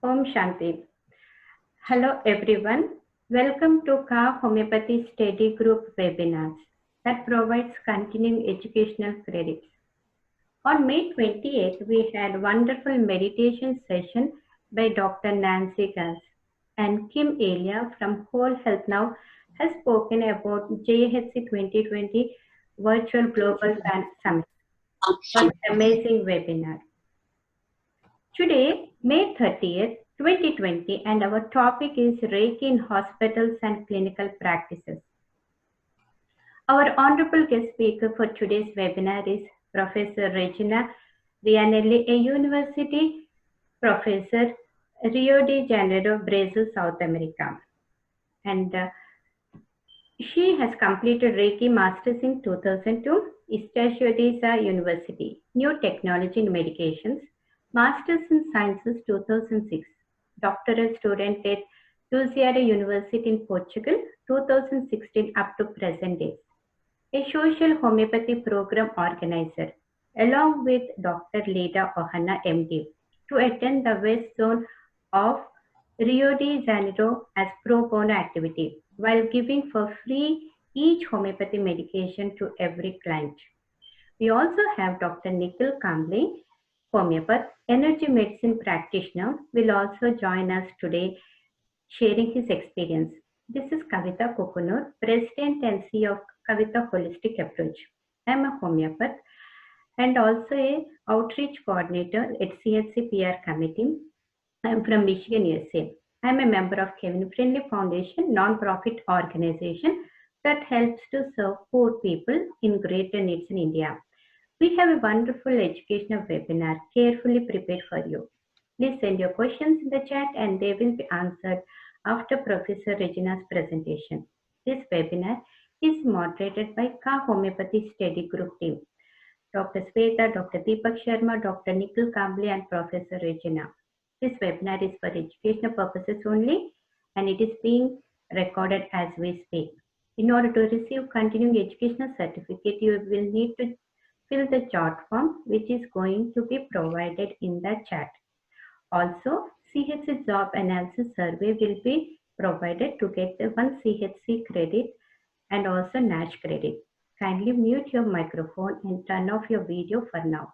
Om Shanti. Hello everyone. Welcome to KHA Homeopathy Study Group webinars that provides continuing educational credits. On May 28th, we had a wonderful meditation session by Dr. Nancy Gas, and Kim Elia from Whole Health Now has spoken about JHC 2020 Virtual Global Summit. It was an amazing webinar. Today, May 30th, 2020, and our topic is Reiki in hospitals and clinical practices. Our honorable guest speaker for today's webinar is Professor Regina Rianelli, a University Professor, Rio de Janeiro, Brazil, South America. And she has completed Reiki Masters in 2002, Estacio De Sa University, New Technology in Medications, Masters in Sciences 2006, doctoral student at Luziara University in Portugal 2016 up to present days, a social homeopathy program organizer, along with Dr. Leda Ohana MD, to attend the West Zone of Rio de Janeiro as pro bono activity, while giving for free each homeopathy medication to every client. We also have Dr. Nikhil Kamble, homeopath, energy medicine practitioner, will also join us today sharing his experience. This is Kavitha Kokunur, President and CEO of Kavitha Holistic Approach. I am a homeopath and also a outreach coordinator at CHC PR Committee. I am from Michigan, USA. I am a member of Kevin Friendly Foundation, non-profit organization that helps to serve poor people in greater needs in India. We have a wonderful educational webinar carefully prepared for you. Please send your questions in the chat and they will be answered after Professor Regina's presentation. This webinar is moderated by KHA Homeopathy Study Group team, Dr. Sweta, Dr. Deepak Sharma, Dr. Nikhil Kamble, and Professor Regina. This webinar is for educational purposes only and it is being recorded as we speak. In order to receive continuing educational certificate, you will need to fill the chart form which is going to be provided in the chat. Also, CHC job analysis survey will be provided to get the 1 CHC credit and also NASH credit. Kindly mute your microphone and turn off your video for now,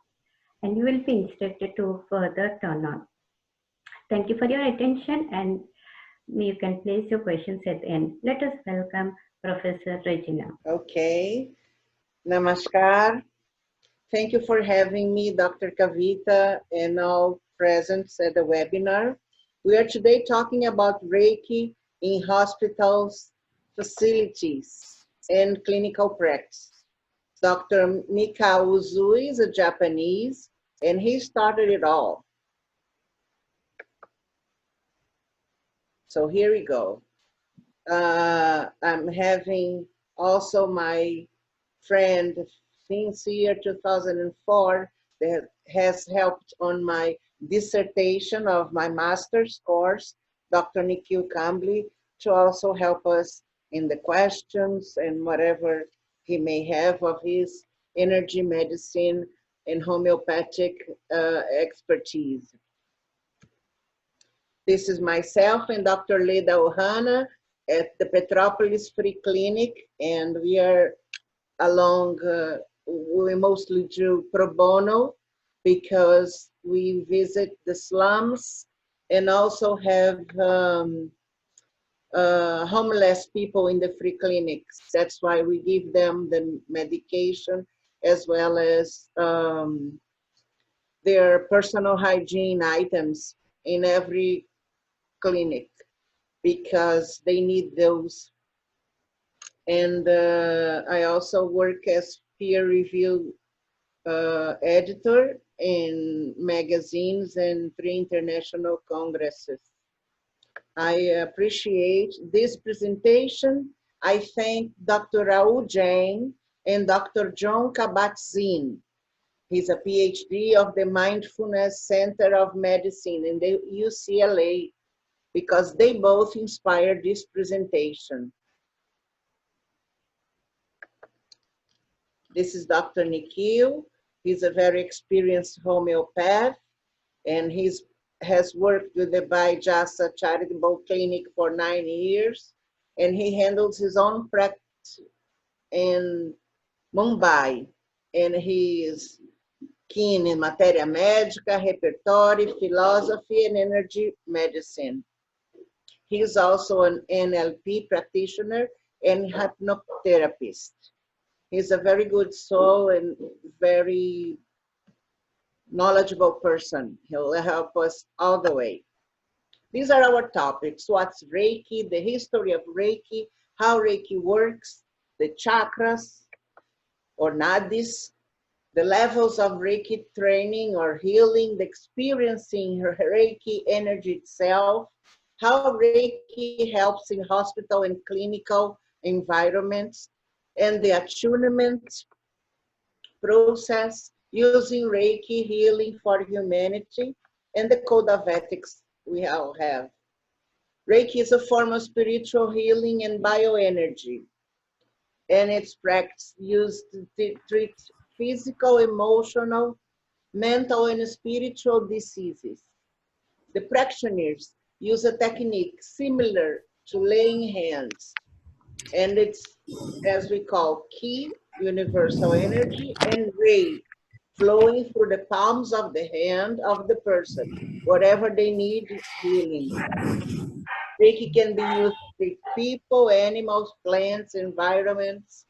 and you will be instructed to further turn on. Thank you for your attention, and you can place your questions at the end. Let us welcome Professor Regina. Okay. Namaskar. Thank you for having me, Dr. Kavitha, and all presents at the webinar. We are today talking about Reiki in hospitals, facilities, and clinical practice. Dr. Mikao Uzui is a Japanese, and he started it all. So here we go. I'm having also my friend since year 2004 that has helped on my dissertation of my master's course, Dr. Nikhil Kamble, to also help us in the questions and whatever he may have of his energy medicine and homeopathic expertise. This is myself and Dr. Leda Ohana at the Petropolis Free Clinic, and we are along, we mostly do pro bono because we visit the slums and also have homeless people in the free clinics. That's why we give them the medication as well as their personal hygiene items in every clinic because they need those. And I also work as peer review editor in magazines and 3 international congresses. I appreciate this presentation. I thank Dr. Raul Jain and Dr. John Kabat-Zinn. He's a PhD of the Mindfulness Center of Medicine in the UCLA, because they both inspired this presentation. This is Dr. Nikhil. He's a very experienced homeopath, and he's has worked with the Jasa Charitable Clinic for 9 years, and he handles his own practice in Mumbai, and he is keen in matéria médica, repertório, philosophy, and energy medicine. He is also an NLP practitioner and hypnotherapist. He's a very good soul and very knowledgeable person. He'll help us all the way. These are our topics. What's Reiki, the history of Reiki, how Reiki works, the chakras or nadis, the levels of Reiki training or healing, the experiencing Reiki energy itself, how Reiki helps in hospital and clinical environments, and the attunement process using Reiki healing for humanity, and the code of ethics we all have. Reiki is a form of spiritual healing and bioenergy, and its practice used to treat physical, emotional, mental, and spiritual diseases. The practitioners use a technique similar to laying hands, and it's, as we call, ki, universal energy, and Reil, flowing through the palms of the hand of the person, whatever they need healing. Reiki can be used to treat people, animals, plants, environments.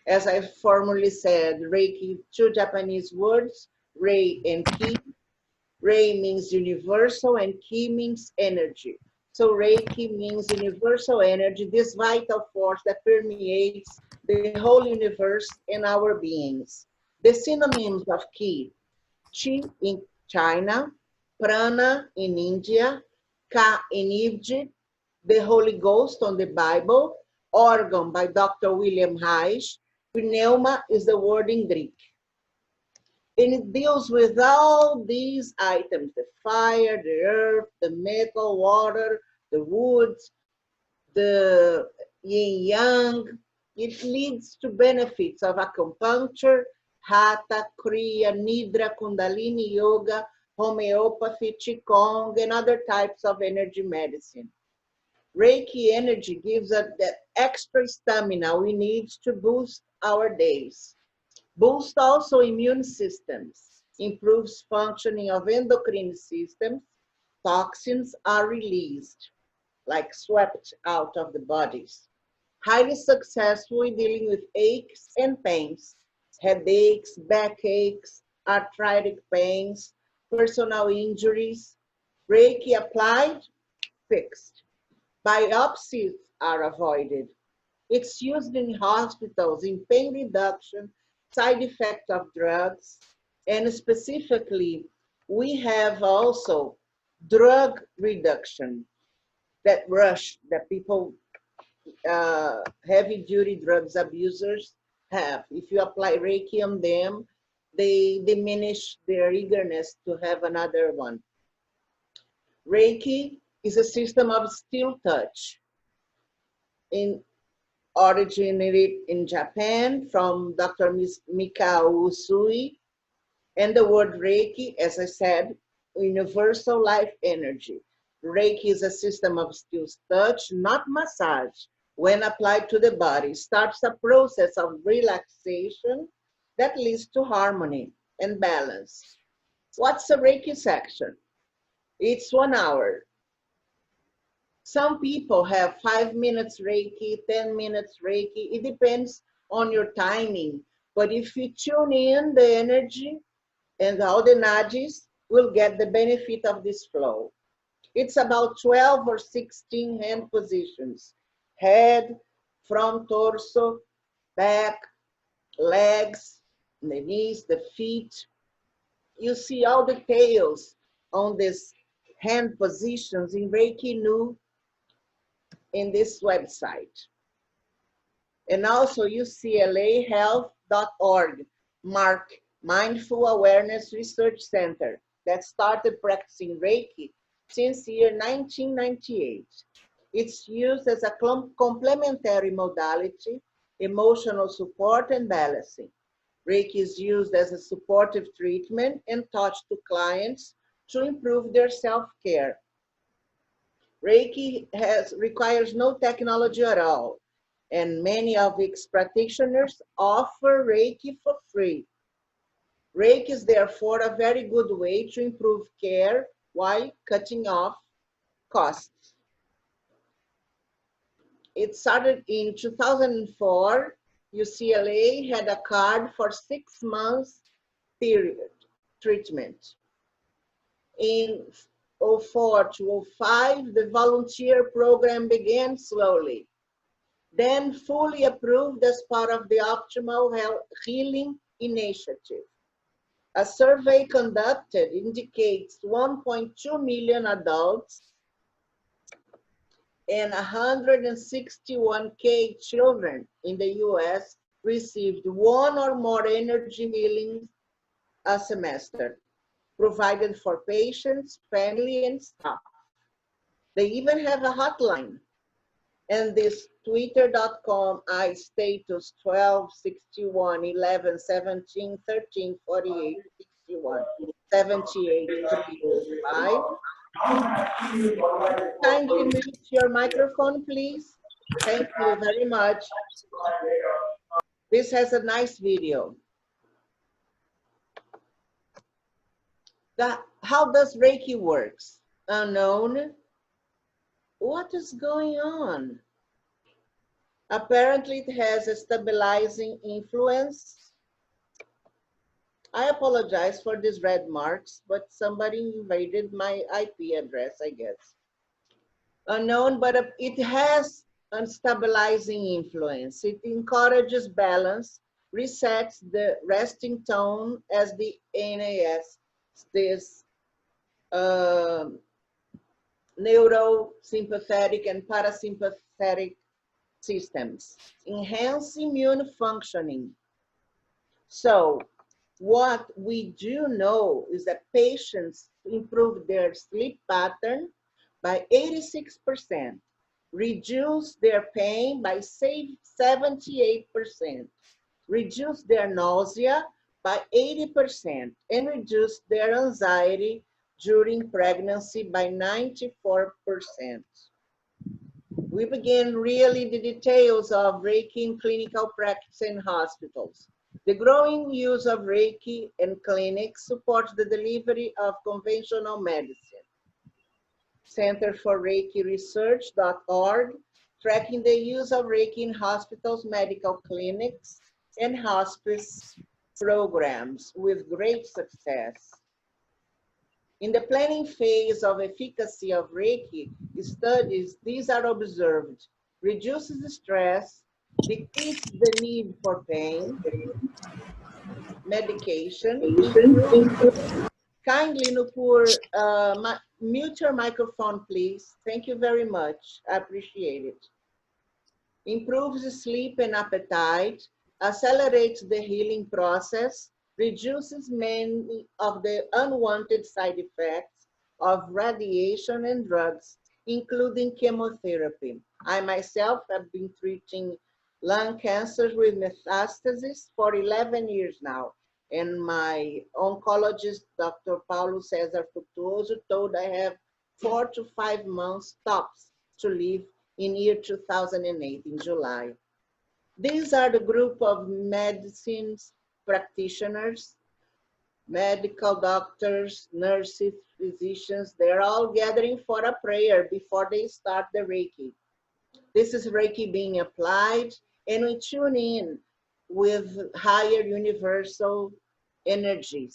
As I formerly said, Reiki, two Japanese words, Rei and Ki. Rei means universal and Ki means energy. So Reiki means universal energy, this vital force that permeates the whole universe and our beings. The synonyms of Ki: Chi in China, Prana in India, Ka in Egypt, the Holy Ghost on the Bible, organ by Dr. William Reich, pneuma is the word in Greek. And it deals with all these items: the fire, the earth, the metal, water, the woods, the yin yang. It leads to benefits of acupuncture, hatha, kriya, nidra, kundalini yoga, homeopathy, qigong, and other types of energy medicine. Reiki energy gives us that extra stamina we need to boost our days. Boost also immune systems, improves functioning of endocrine systems, toxins are released, like swept out of the bodies. Highly successful in dealing with aches and pains, headaches, backaches, arthritic pains, personal injuries. Reiki applied, fixed. Biopsies are avoided. It's used in hospitals in pain reduction, side effect of drugs, and specifically, we have also drug reduction, that rush that people, heavy duty drugs abusers have. If you apply Reiki on them, they diminish their eagerness to have another one. Reiki is a system of still touch. In originated in Japan from Dr. Mikao Usui, and the word Reiki, as I said, universal life energy. Reiki is a system of still touch, not massage. When applied to the body, starts a process of relaxation that leads to harmony and balance. What's a Reiki section? It's 1 hour. Some people have 5 minutes Reiki, 10 minutes Reiki. It depends on your timing. But if you tune in the energy and all the nadis, will get the benefit of this flow. It's about 12 or 16 hand positions: head, front torso, back, legs, the knees, the feet. You see all the details on these hand positions in Reiki Nu in this website. And also UCLAhealth.org, mark Mindful Awareness Research Center, that started practicing Reiki since year 1998. It's used as a complementary modality, emotional support and balancing. Reiki is used as a supportive treatment and taught to clients to improve their self-care. Reiki requires no technology at all, and many of its practitioners offer Reiki for free. Reiki is therefore a very good way to improve care while cutting off costs. It started in 2004. UCLA had a card for 6 months period treatment. In 04 to 05, the volunteer program began slowly, then fully approved as part of the Optimal Healing Initiative. A survey conducted indicates 1.2 million adults and 161K children in the US received one or more energy healings a semester, provided for patients, family, and staff. They even have a hotline. And this twitter.com istatus 12 61 11 17 13 48 61 78 305. Kindly mute your microphone, please. Thank you very much. This has a nice video. How does Reiki works? Unknown. What is going on? Apparently it has a stabilizing influence. I apologize for these red marks, but somebody invaded my IP address, I guess. Unknown, but it has a stabilizing influence. It encourages balance, resets the resting tone as the NAS, this neurosympathetic and parasympathetic systems, enhance immune functioning. So what we do know is that patients improve their sleep pattern by 86%, reduce their pain by 78%, reduce their nausea by 80%, and reduce their anxiety during pregnancy by 94%. We begin really the details of Reiki in clinical practice in hospitals. The growing use of Reiki in clinics supports the delivery of conventional medicine. Center for Reiki Research.org, tracking the use of Reiki in hospitals, medical clinics, and hospice programs with great success. In the planning phase of efficacy of Reiki studies, these are observed: reduces the stress, decreases the need for pain, medication, improves. Kindly, Nupur, mute your microphone, please. Thank you very much. I appreciate it. Improves sleep and appetite, accelerates the healing process, reduces many of the unwanted side effects of radiation and drugs, including chemotherapy. I myself have been treating lung cancers with metastasis for 11 years now, and my oncologist, Dr. Paulo Cesar Frutuoso, told I have 4 to 5 months tops to live in year 2008 in July. These are the group of medicines practitioners, medical doctors, nurses, physicians. They're all gathering for a prayer before they start the Reiki. This is Reiki being applied, and we tune in with higher universal energies.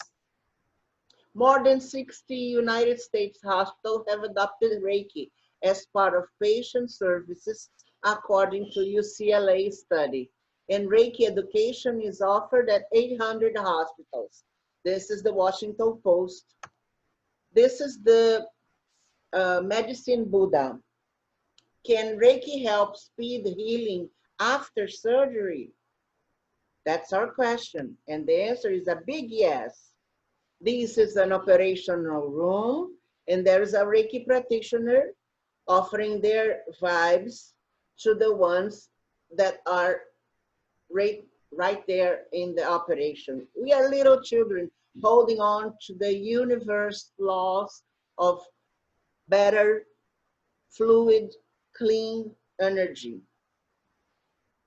More than 60 United States hospitals have adopted Reiki as part of patient services, according to UCLA study. And Reiki education is offered at 800 hospitals. This is the Washington Post. This is the Medicine Buddha. Can Reiki help speed healing after surgery? That's our question. And the answer is a big yes. This is an operational room, and there is a Reiki practitioner offering their vibes to the ones that are right there in the operation. We are little children holding on to the universe laws of better, fluid, clean energy.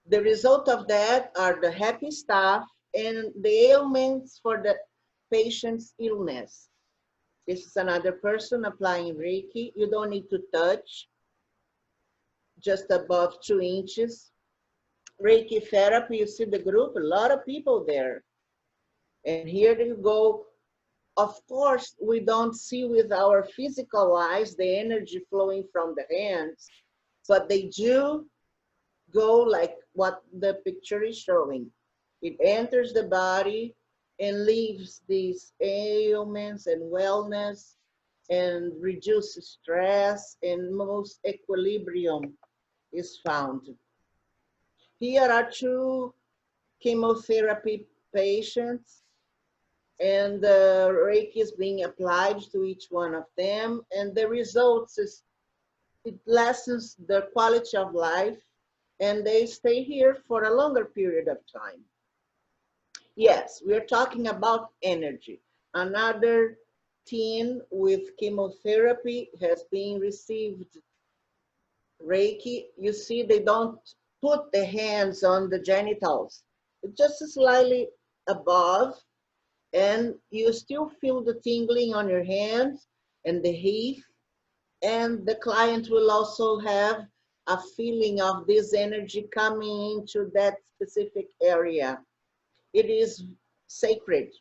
The result of that are the happy staff and the ailments for the patient's illness. This is another person applying Reiki. You don't need to touch, just above 2 inches. Reiki therapy, you see the group, a lot of people there. And here you go. Of course, we don't see with our physical eyes the energy flowing from the hands, but they do go like what the picture is showing. It enters the body and leaves these ailments and wellness and reduces stress, and most equilibrium is found. Here are 2 chemotherapy patients, and the Reiki is being applied to each one of them, and the results is it lessens their quality of life, and they stay here for a longer period of time. Yes, we're talking about energy. Another teen with chemotherapy has been received Reiki. You see, they don't put the hands on the genitals. It's just slightly above, and you still feel the tingling on your hands and the heat, and the client will also have a feeling of this energy coming into that specific area. It is sacred,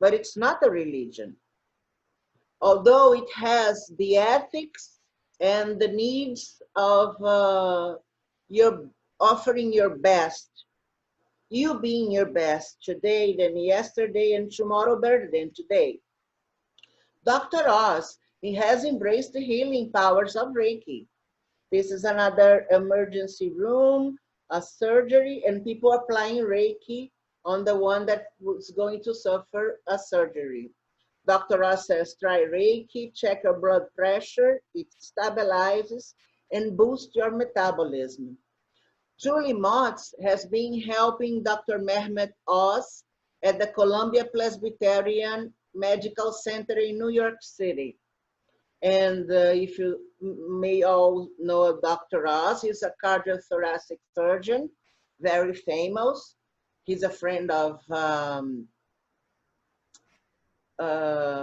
but it's not a religion. Although it has the ethics and the needs of your offering your best, you being your best today than yesterday, and tomorrow better than today. Dr. Oz, he has embraced the healing powers of Reiki. This is another emergency room, a surgery, and people applying Reiki on the one that was going to suffer a surgery. Dr. Oz says, try Reiki, check your blood pressure, it stabilizes and boosts your metabolism. Julie Motz has been helping Dr. Mehmet Oz at the Columbia Presbyterian Medical Center in New York City. And if you may all know Dr. Oz, he's a cardiothoracic surgeon, very famous. He's a friend of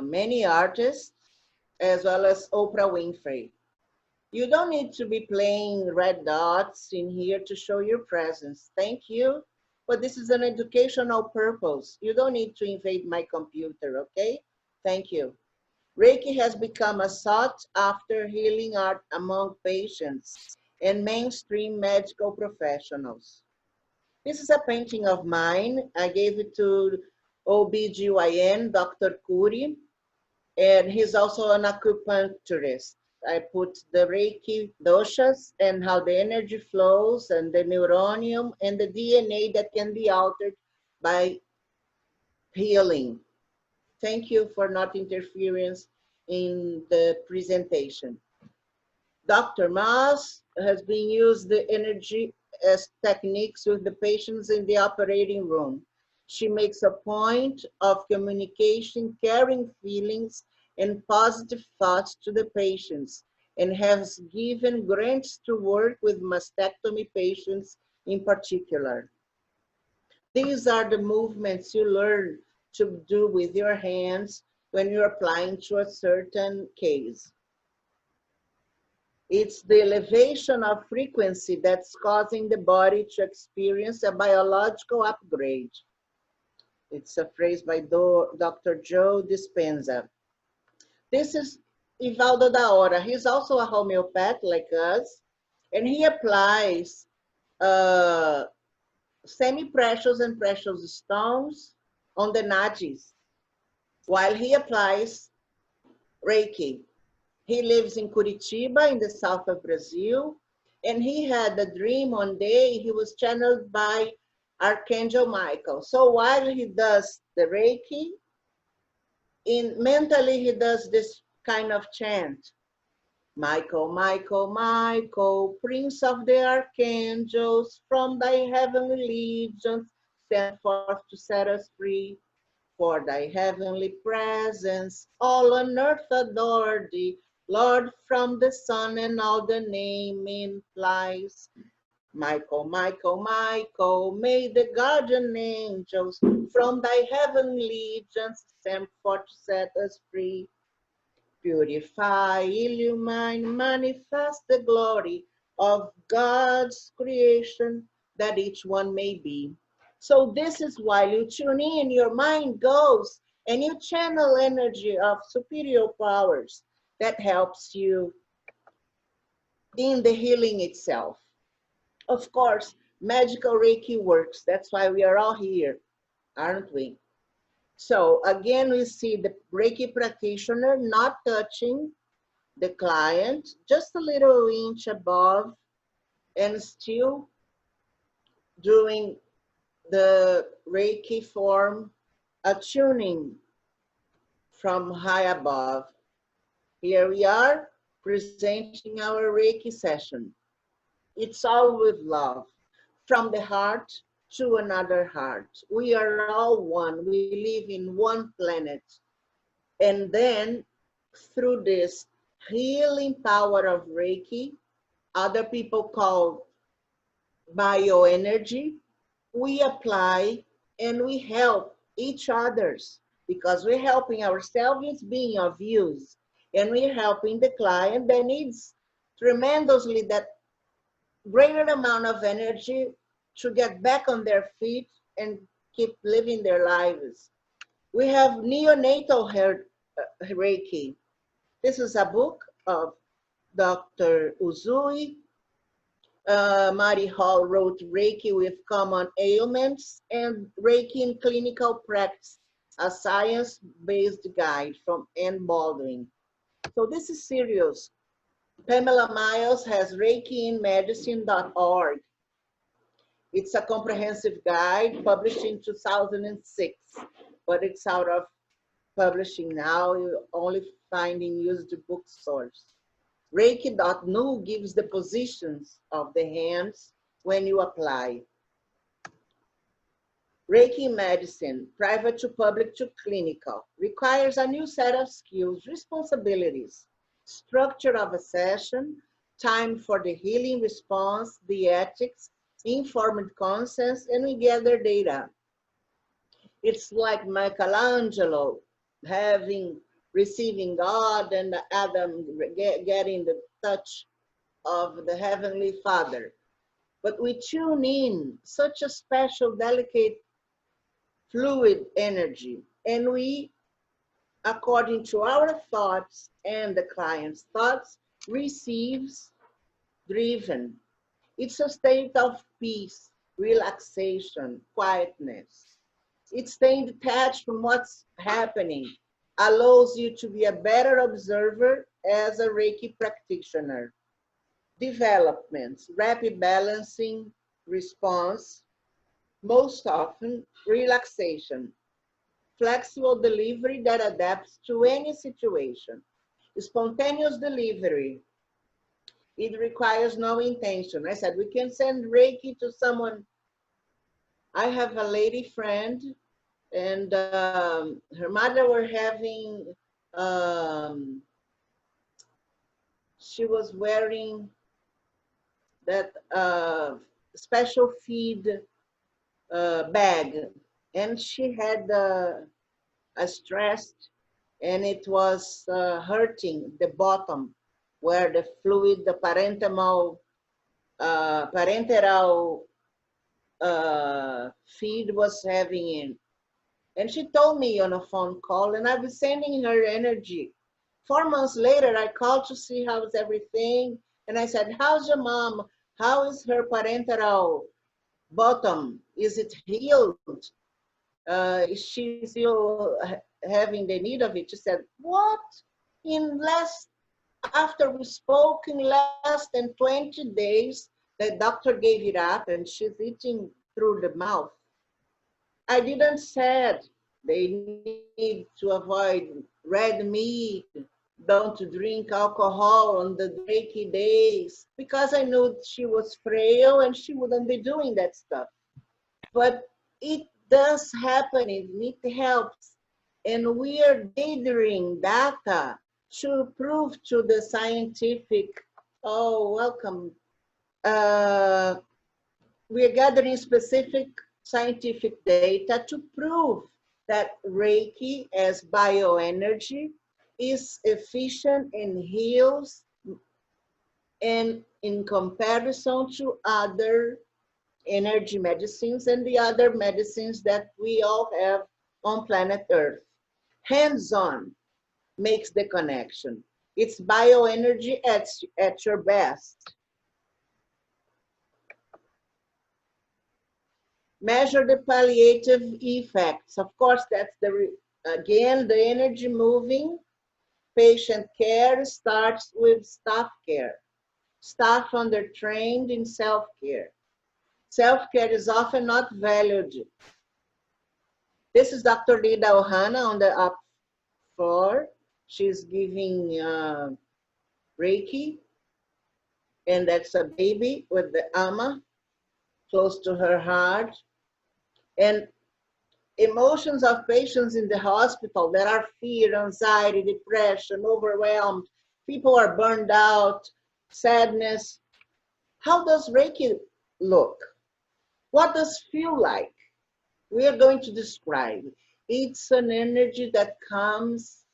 many artists, as well as Oprah Winfrey. You don't need to be playing red dots in here to show your presence. Thank you, but this is an educational purpose. You don't need to invade my computer, okay? Thank you. Reiki has become a sought-after healing art among patients and mainstream medical professionals. This is a painting of mine. I gave it to OBGYN, Dr. Kuri, and he's also an acupuncturist. I put the Reiki doshas and how the energy flows and the neuronium and the DNA that can be altered by healing. Thank you for not interference in the presentation. Dr. Mas has been used the energy as techniques with the patients in the operating room. She makes a point of communication, caring feelings, and positive thoughts to the patients, and has given grants to work with mastectomy patients in particular. These are the movements you learn to do with your hands when you're applying to a certain case. It's the elevation of frequency that's causing the body to experience a biological upgrade. It's a phrase by Dr. Joe Dispenza. This is Ivaldo da Hora. He's also a homeopath like us, and he applies semi-precious and precious stones on the nadis while he applies Reiki. He lives in Curitiba in the south of Brazil, and he had a dream one day. He was channeled by Archangel Michael. So while he does the Reiki, mentally he does this kind of chant. Michael, Michael, Michael, Prince of the Archangels, from thy heavenly legions, stand forth to set us free. For thy heavenly presence, all on earth adore thee, Lord, from the sun and all the name implies. Michael, Michael, Michael, may the guardian angels from thy heavenly legions send forth to set us free. Purify, illumine, manifest the glory of God's creation, that each one may be. So this is why you tune in, your mind goes, and you channel energy of superior powers that helps you in the healing itself. Of course, magical Reiki works. That's why we are all here, aren't we? So again, we see the Reiki practitioner not touching the client, just a little inch above, and still doing the Reiki form, attuning from high above. Here we are presenting our Reiki session. It's all with love, from the heart to another heart. We are all one. We live in one planet. And then through this healing power of Reiki, other people call bioenergy, we apply and we help each others, because we're helping ourselves, it's being of use, and we're helping the client that needs tremendously that greater amount of energy to get back on their feet and keep living their lives. We have neonatal Reiki. This is a book of Dr. Uzui. Mari Hall wrote Reiki with Common Ailments and Reiki in Clinical Practice, a science-based guide from Anne Baldwin. So this is serious. Pamela Miles has ReikiInMedicine.org. It's a comprehensive guide published in 2006, but it's out of publishing now. You're only finding used bookstores. Reiki.nu gives the positions of the hands when you apply. Reiki medicine, private to public to clinical, requires a new set of skills, responsibilities, structure of a session, time for the healing response, the ethics, informed consent, and we gather data. It's like Michelangelo receiving God and Adam getting the touch of the Heavenly Father. But we tune in such a special, delicate, fluid energy, and we, according to our thoughts and the client's thoughts, receives driven. It's a state of peace, relaxation, quietness. It's staying detached from what's happening, allows you to be a better observer as a Reiki practitioner. Developments, rapid balancing, response, most often relaxation, flexible delivery that adapts to any situation, spontaneous delivery. It requires no intention. I said, we can send Reiki to someone. I have a lady friend, and her mother were having, she was wearing that special feed bag, and she had a stress, and it was hurting the bottom where the fluid, the parenteral feed was having in. And she told me on a phone call, and I was sending her energy. 4 months later, I called to see how's everything. And I said, how's your mom? How is her parenteral bottom? Is it healed? Is she still having the need of it? She said, what? After we spoke, in less than 20 days, the doctor gave it up and she's eating through the mouth. I didn't said they need to avoid red meat, don't drink alcohol on the Reiki days, because I knew she was frail and she wouldn't be doing that stuff. But it does happen, it helps. And we are gathering data to prove to the scientific, oh, welcome. We're gathering specific scientific data to prove that Reiki as bioenergy is efficient and heals, and in comparison to other energy medicines and the other medicines that we all have on planet Earth. Hands-on makes the connection. It's bioenergy at your best. Measure the palliative effects. Of course, that's again, the energy moving. Patient care starts with staff care. Staff under-trained in self-care. Self-care is often not valued. This is Dr. Lida Ohana on the up floor. She's giving Reiki, and that's a baby with the ama close to her heart. And emotions of patients in the hospital that are fear, anxiety, depression, overwhelmed, people are burned out, sadness. How does Reiki look? What does it feel like? We are going to describe. It's an energy that comes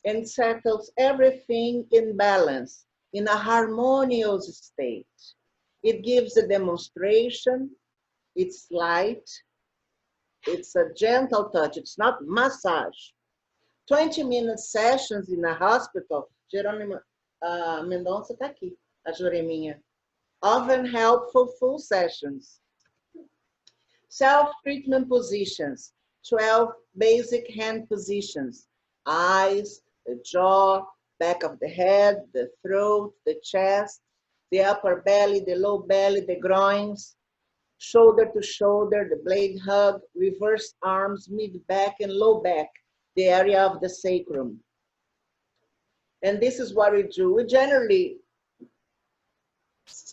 and settles everything in balance, in a harmonious state. It gives a demonstration. It's light. It's a gentle touch. It's not massage. 20-minute sessions in a hospital. Jerônimo Mendonça está aqui, a Joreminha. Often helpful full sessions. Self-treatment positions. 12 basic hand positions. Eyes, the jaw, back of the head, the throat, the chest, the upper belly, the low belly, the groins, shoulder to shoulder, the blade hug, reverse arms, mid-back and low back, the area of the sacrum. And this is what we do. We generally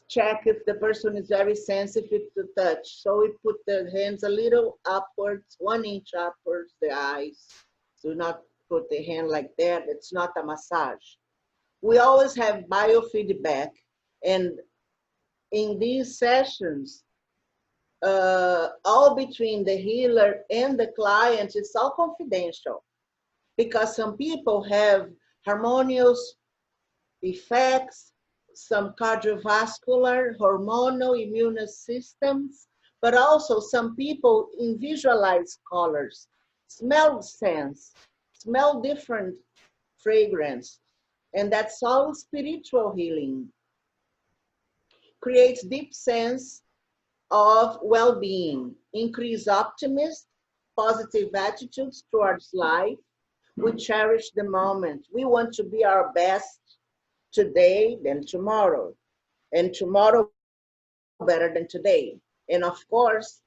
check if the person is very sensitive to touch. So we put the hands a little upwards, 1 inch upwards, the eyes. Do not put the hand like that. It's not a massage. We always have biofeedback. And in these sessions, all between the healer and the client, it's all confidential. Because some people have harmonious effects, some cardiovascular, hormonal, immune systems, but also some people visualize colors, smell scents, smell different fragrance, and that's all spiritual healing. Creates deep sense of well-being, increase optimism, positive attitudes towards life. We cherish the moment. We want to be our best today than tomorrow, and tomorrow better than today. And of course,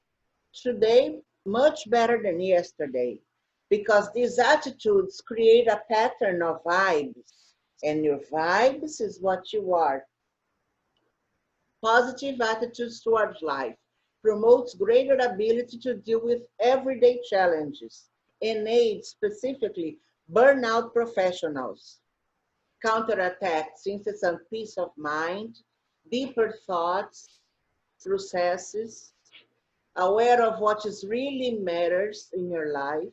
today much better than yesterday, because these attitudes create a pattern of vibes, and your vibes is what you are. Positive attitudes towards life promotes greater ability to deal with everyday challenges and aids specifically burnout professionals. Counterattack, since it's a peace of mind, deeper thoughts, processes, aware of what is really matters in your life.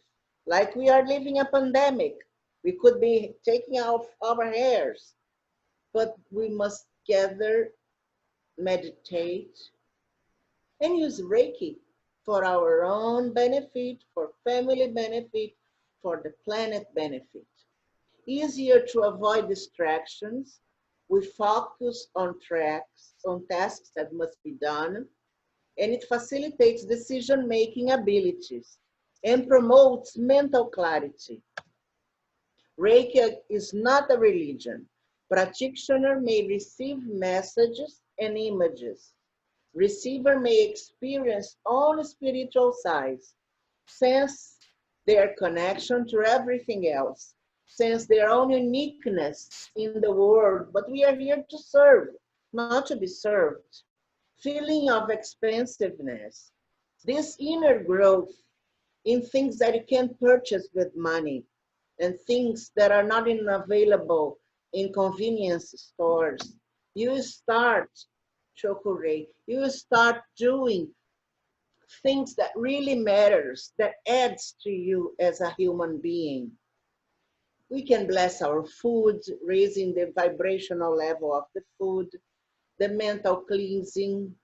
Like we are living a pandemic. We could be taking off our hairs, but we must gather, meditate, and use Reiki for our own benefit, for family benefit, for the planet benefit. Easier to avoid distractions. We focus on tasks that must be done, and it facilitates decision-making abilities and promotes mental clarity. Reiki is not a religion. Practitioner may receive messages and images. Receiver may experience all spiritual sides, sense their connection to everything else, sense their own uniqueness in the world, but we are here to serve, not to be served. Feeling of expansiveness. This inner growth in things that you can purchase with money and things that are not available in convenience stores. You start, Chokurei, you start doing things that really matters, that adds to you as a human being. We can bless our food, raising the vibrational level of the food, the mental cleansing,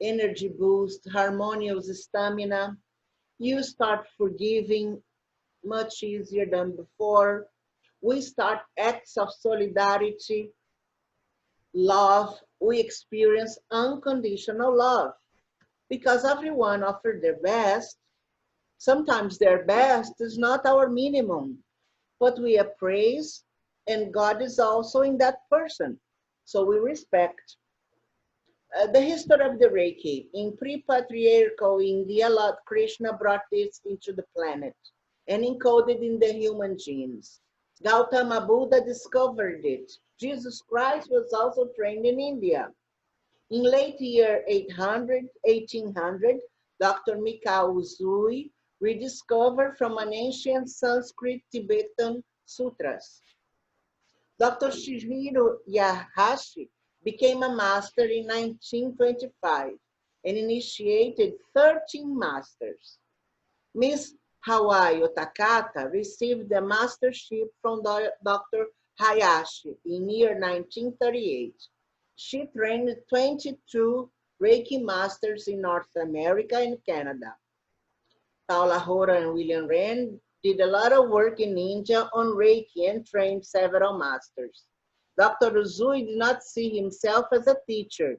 energy boost, harmonious stamina. You start forgiving much easier than before. We start acts of solidarity, love. We experience unconditional love because everyone offers their best. Sometimes their best is not our minimum, but we appraise, and God is also in that person. So we respect. The history of the Reiki. In pre-patriarchal India, Lord Krishna brought this into the planet and encoded in the human genes. Gautama Buddha discovered it. Jesus Christ was also trained in India. In late year 800, 1800, Dr. Mikao Uzui rediscovered from an ancient Sanskrit Tibetan sutras. Dr. Shihiro Yahashi became a master in 1925 and initiated 13 masters. Miss Hawayo Takata received the mastership from Dr. Hayashi in year 1938. She trained 22 Reiki masters in North America and Canada. Paula Hora and William Wren did a lot of work in India on Reiki and trained several masters. Dr. Uzui did not see himself as a teacher.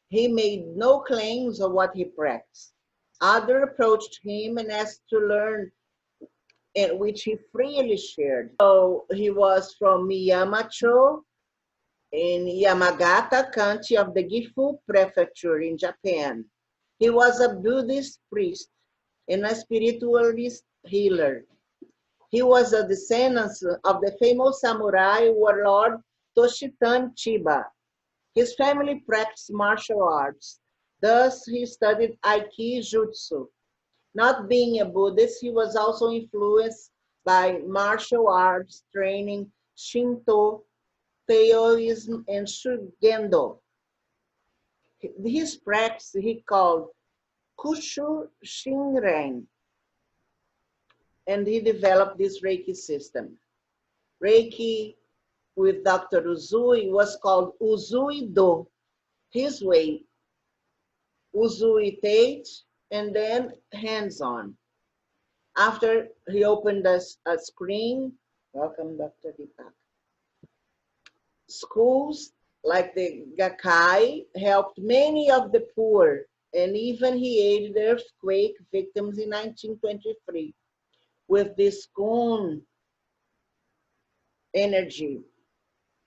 He made no claims of what he practiced. Others approached him and asked to learn, in which he freely shared. So he was from Miyamacho in Yamagata County of the Gifu Prefecture in Japan. He was a Buddhist priest and a spiritualist healer. He was a descendant of the famous samurai warlord Toshitan Chiba. His family practiced martial arts. Thus, he studied Aikijutsu. Not being a Buddhist, he was also influenced by martial arts training, Shinto, Taoism, and Shugendo. His practice he called Kushu Shinren, and he developed this Reiki system. Reiki with Dr. Uzui was called Uzui Do, his way, Uzui Tate, and then hands-on. After he opened a screen, welcome Dr. Deepak. Schools like the Gakkai helped many of the poor, and even he aided earthquake victims in 1923 with this Kun energy,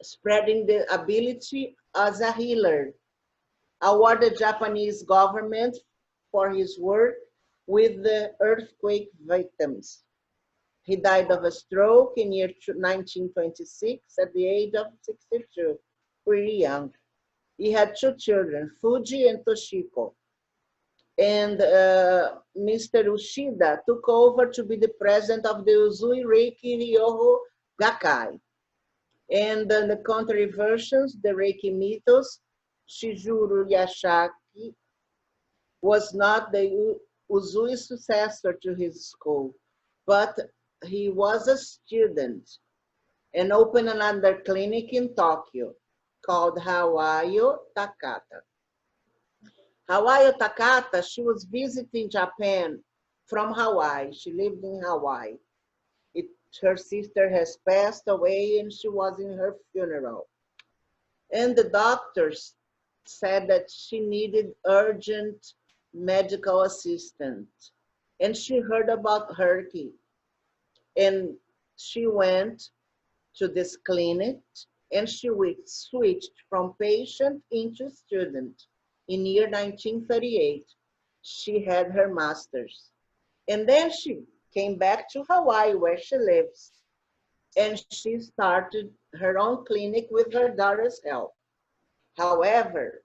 spreading the ability as a healer. Awarded Japanese government for his work with the earthquake victims. He died of a stroke in year 1926 at the age of 62, pretty young. He had two children, Fuji and Toshiko. And Mr. Ushida took over to be the president of the Uzui Reiki Ryoho Gakkai. And the contrary versions, the Reiki mythos, Shizuru Yashaki was not the Uzui successor to his school, but he was a student and opened another clinic in Tokyo called Hawayo Takata. Hawayo Takata, she was visiting Japan from Hawaii. She lived in Hawaii. Her sister has passed away and she was in her funeral. And the doctors said that she needed urgent medical assistance. And she heard about Reiki. And she went to this clinic and she switched from patient into student. In year 1938, she had her master's. And then she came back to Hawaii where she lives. And she started her own clinic with her daughter's help. However,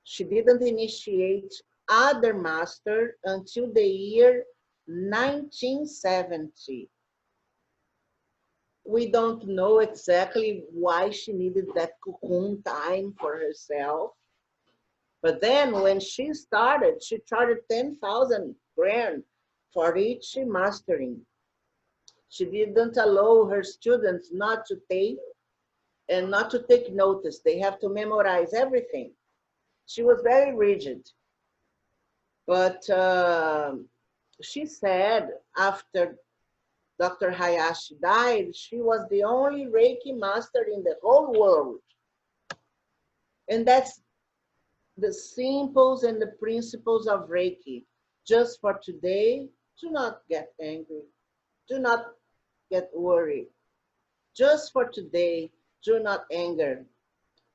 she didn't initiate other master until the year 1970. We don't know exactly why she needed that cocoon time for herself. But then when she charged 10,000 grand for each mastering. She didn't allow her students not to take and not to take notice. They have to memorize everything. She was very rigid. But she said after Dr. Hayashi died, she was the only Reiki master in the whole world. And that's the simples and the principles of Reiki. Just for today, do not get angry. Do not get worried. Just for today, do not anger.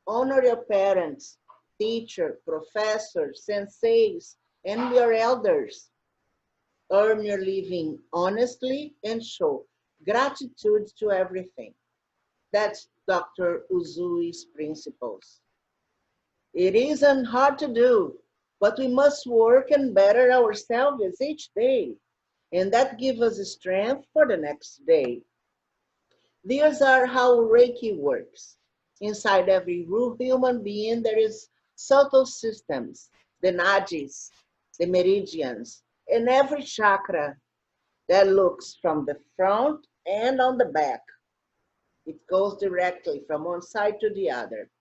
Honor your parents, teacher, professor, senseis, and your elders. Earn your living honestly and show gratitude to everything. That's Dr. Uzui's principles. It isn't hard to do, but we must work and better ourselves each day. And that gives us strength for the next day. These are how Reiki works. Inside every human being, there is subtle systems, the nadis, the meridians, and every chakra that looks from the front and on the back. It goes directly from one side to the other.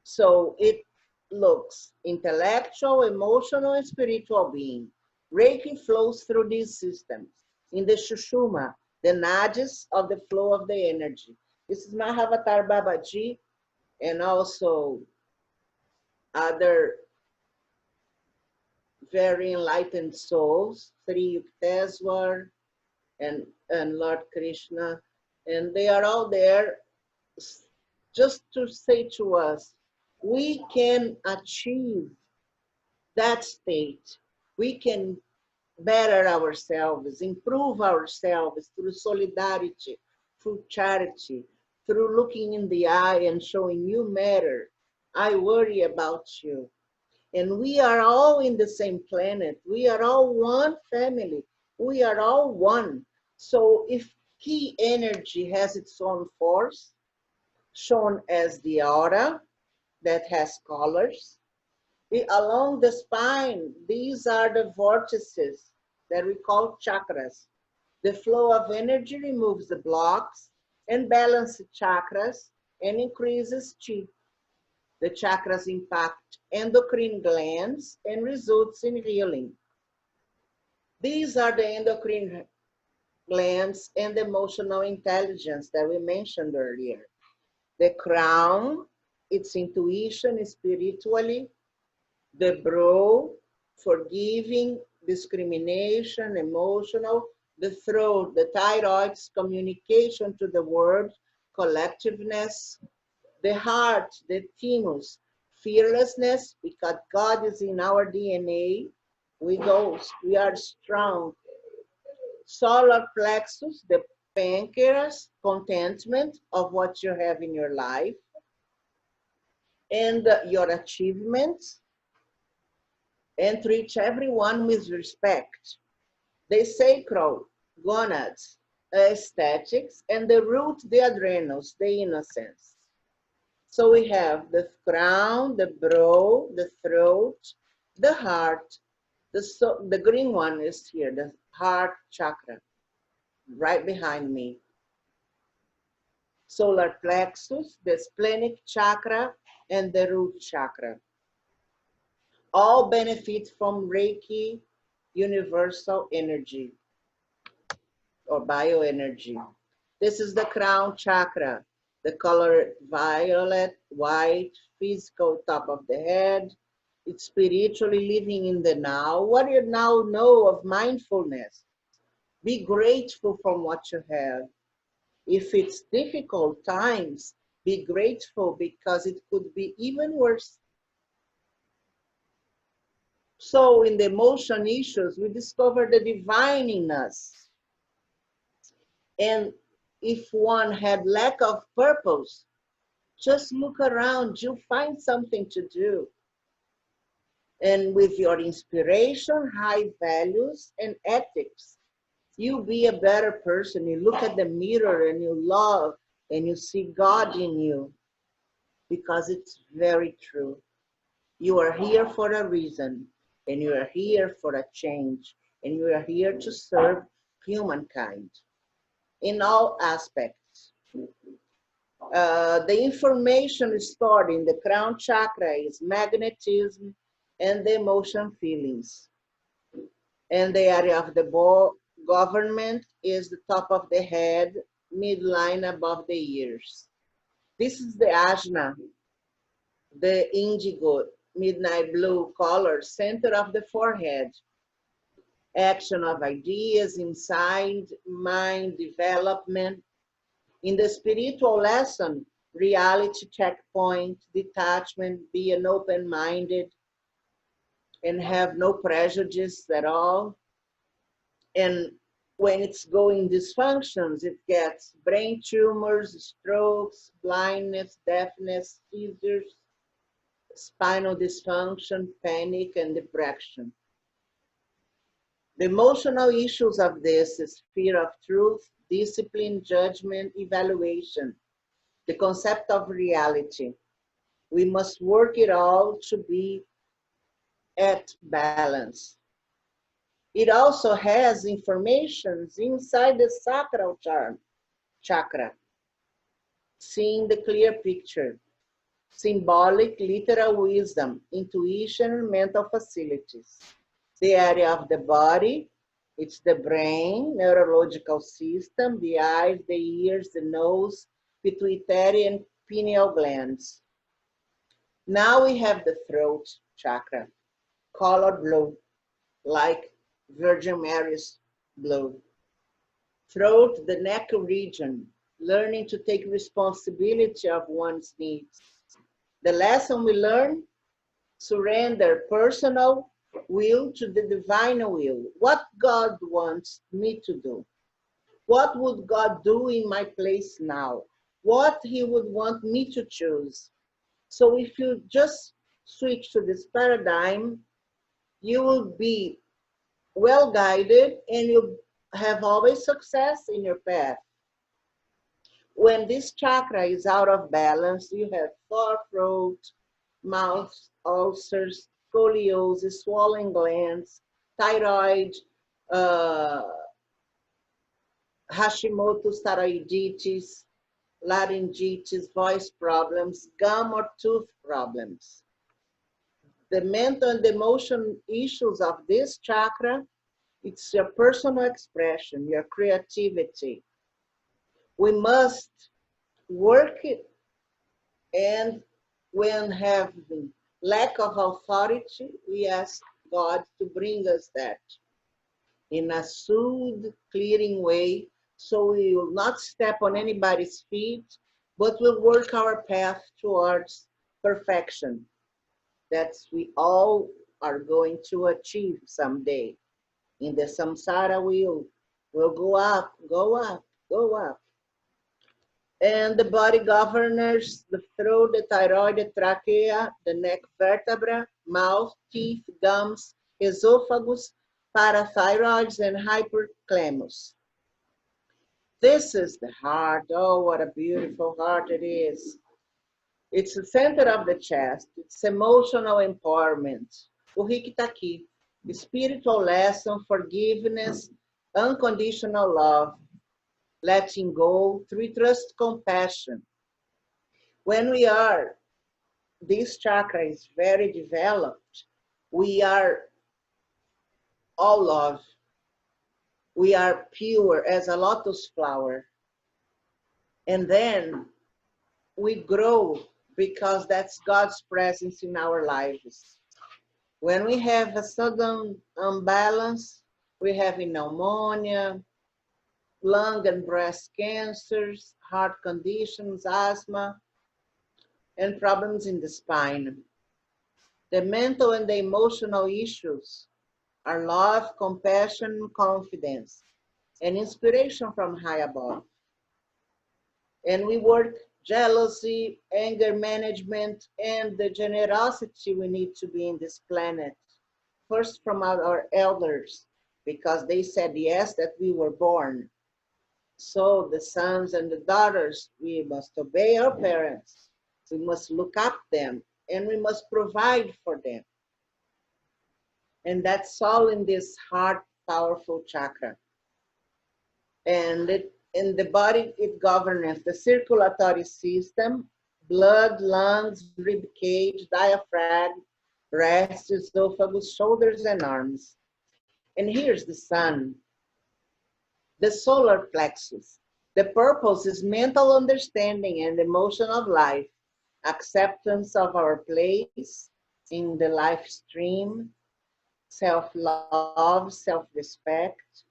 So it looks intellectual, emotional, and spiritual being. Reiki flows through these systems. In the Shushuma, the nadis of the flow of the energy. This is Mahavatar Babaji and also other very enlightened souls, Sri Yukteswar and Lord Krishna. And they are all there just to say to us, we can achieve that state. We can better ourselves, improve ourselves through solidarity, through charity, through looking in the eye and showing you matter. I worry about you. And we are all in the same planet. We are all one family. We are all one. So if key energy has its own force, shown as the aura that has colors, along the spine, these are the vortices that we call chakras. The flow of energy removes the blocks and balances chakras and increases chi. The chakras impact endocrine glands and results in healing. These are the endocrine glands and emotional intelligence that we mentioned earlier. The crown, its intuition spiritually. The brow, forgiving, discrimination, emotional. The throat, the thyroid's communication to the world, collectiveness. The heart, the thymus, fearlessness, because God is in our DNA. We are strong. Solar plexus, the pancreas, contentment of what you have in your life and your achievements, and treat everyone with respect. The sacral, gonads, aesthetics, and the root, the adrenals, the innocence. So we have the crown, the brow, the throat, the heart. The green one is here, the heart chakra, right behind me. Solar plexus, the splenic chakra, and the root chakra. All benefit from Reiki universal energy or bioenergy. This is the crown chakra, the color violet, white, physical top of the head. It's spiritually living in the now. What do you now know of mindfulness? Be grateful for what you have. If it's difficult times, be grateful because it could be even worse. So in the emotion issues, we discover the divine in us. And if one had lack of purpose, just look around, you'll find something to do. And with your inspiration, high values, and ethics, you'll be a better person. You look at the mirror and you love and you see God in you, because it's very true. You are here for a reason, and you are here for a change, and you are here to serve humankind in all aspects. The information stored in the crown chakra is magnetism and the emotion feelings. And the area of the government is the top of the head, midline above the ears. This is the ajna, the indigo, midnight blue color, center of the forehead. Action of ideas, inside, mind development. In the spiritual lesson, reality checkpoint, detachment, be an open-minded and have no prejudice at all. And when it's going dysfunctions, it gets brain tumors, strokes, blindness, deafness, seizures, spinal dysfunction, panic, and depression. The emotional issues of this is fear of truth, discipline, judgment, evaluation, the concept of reality. We must work it all to be at balance. It also has informations inside the sacral chakra, seeing the clear picture, symbolic, literal wisdom, intuition, and mental facilities. The area of the body, it's the brain, neurological system, the eyes, the ears, the nose, pituitary and pineal glands. Now we have the throat chakra, colored blue, like Virgin Mary's blue. Throat, the neck region, learning to take responsibility of one's needs. The lesson we learn, surrender personal will to the divine will. What God wants me to do. What would God do in my place now? What he would want me to choose. So if you just switch to this paradigm, you will be well guided and you have always success in your path. When this chakra is out of balance, you have sore throat, mouth ulcers, scoliosis, swollen glands, thyroid, Hashimoto's thyroiditis, laryngitis, voice problems, gum or tooth problems. The mental and emotion issues of this chakra, it's your personal expression, your creativity. We must work it, and when having lack of authority, we ask God to bring us that in a soothed, clearing way, so we will not step on anybody's feet, but will work our path towards perfection that we all are going to achieve someday. In the samsara wheel, we'll go up, go up, go up. And the body governors, the throat, the thyroid, the trachea, the neck vertebra, mouth, teeth, gums, esophagus, parathyroids, and hyperthalamus. This is the heart. Oh, what a beautiful heart it is. It's the center of the chest. It's emotional empowerment. O Reiki está aqui. Spiritual lesson, forgiveness, unconditional love, letting go, through trust, compassion. When we are, this chakra is very developed, we are all love. We are pure as a lotus flower. And then we grow because that's God's presence in our lives. When we have a sudden imbalance, we have pneumonia, lung and breast cancers, heart conditions, asthma, and problems in the spine. The mental and the emotional issues are love, compassion, confidence, and inspiration from high above. And we work jealousy, anger management, and the generosity we need to be in this planet. First from our elders, because they said yes that we were born. So the sons and the daughters, we must obey our parents. We must look up them and we must provide for them. And that's all in this heart powerful chakra. And in the body, it governs the circulatory system, blood, lungs, rib cage, diaphragm, breast, esophagus, shoulders, and arms. And here's the sun, the solar plexus. The purpose is mental understanding and emotion of life, acceptance of our place in the life stream, self-love, self-respect.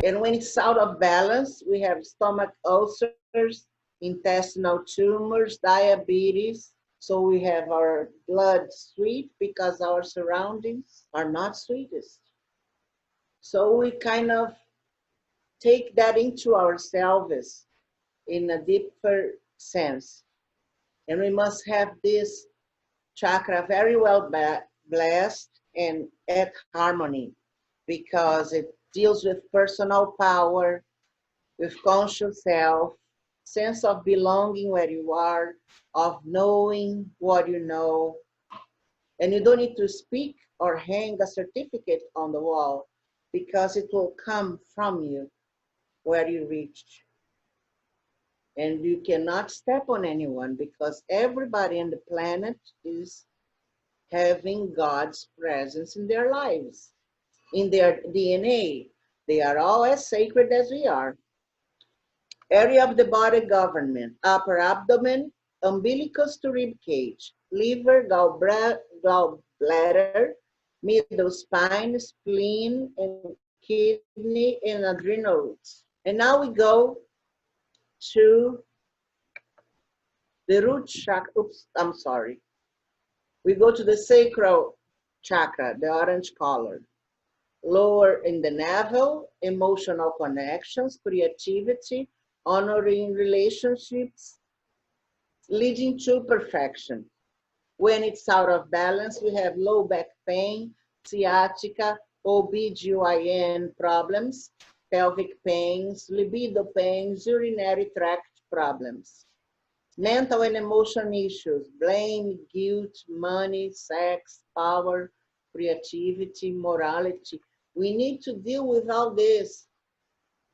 And when it's out of balance, we have stomach ulcers, intestinal tumors, diabetes. So we have our blood sweet because our surroundings are not sweetest. So we kind of take that into ourselves in a deeper sense. And we must have this chakra very well blessed and at harmony, because it deals with personal power, with conscious self, sense of belonging where you are, of knowing what you know. And you don't need to speak or hang a certificate on the wall, because it will come from you where you reached. And you cannot step on anyone, because everybody on the planet is having God's presence in their lives, in their DNA. They are all as sacred as we are. Area of the body government: upper abdomen, umbilicus to rib cage, liver, gallbladder, middle spine, spleen, and kidney, and adrenal roots. And now we go to the root chakra. Oops, I'm sorry. We go to the sacral chakra, the orange color. Lower in the navel, emotional connections, creativity, honoring relationships, leading to perfection. When it's out of balance, we have low back pain, sciatica, OBGYN problems, pelvic pains, libido pains, urinary tract problems. Mental and emotional issues: blame, guilt, money, sex, power, creativity, morality. We need to deal with all this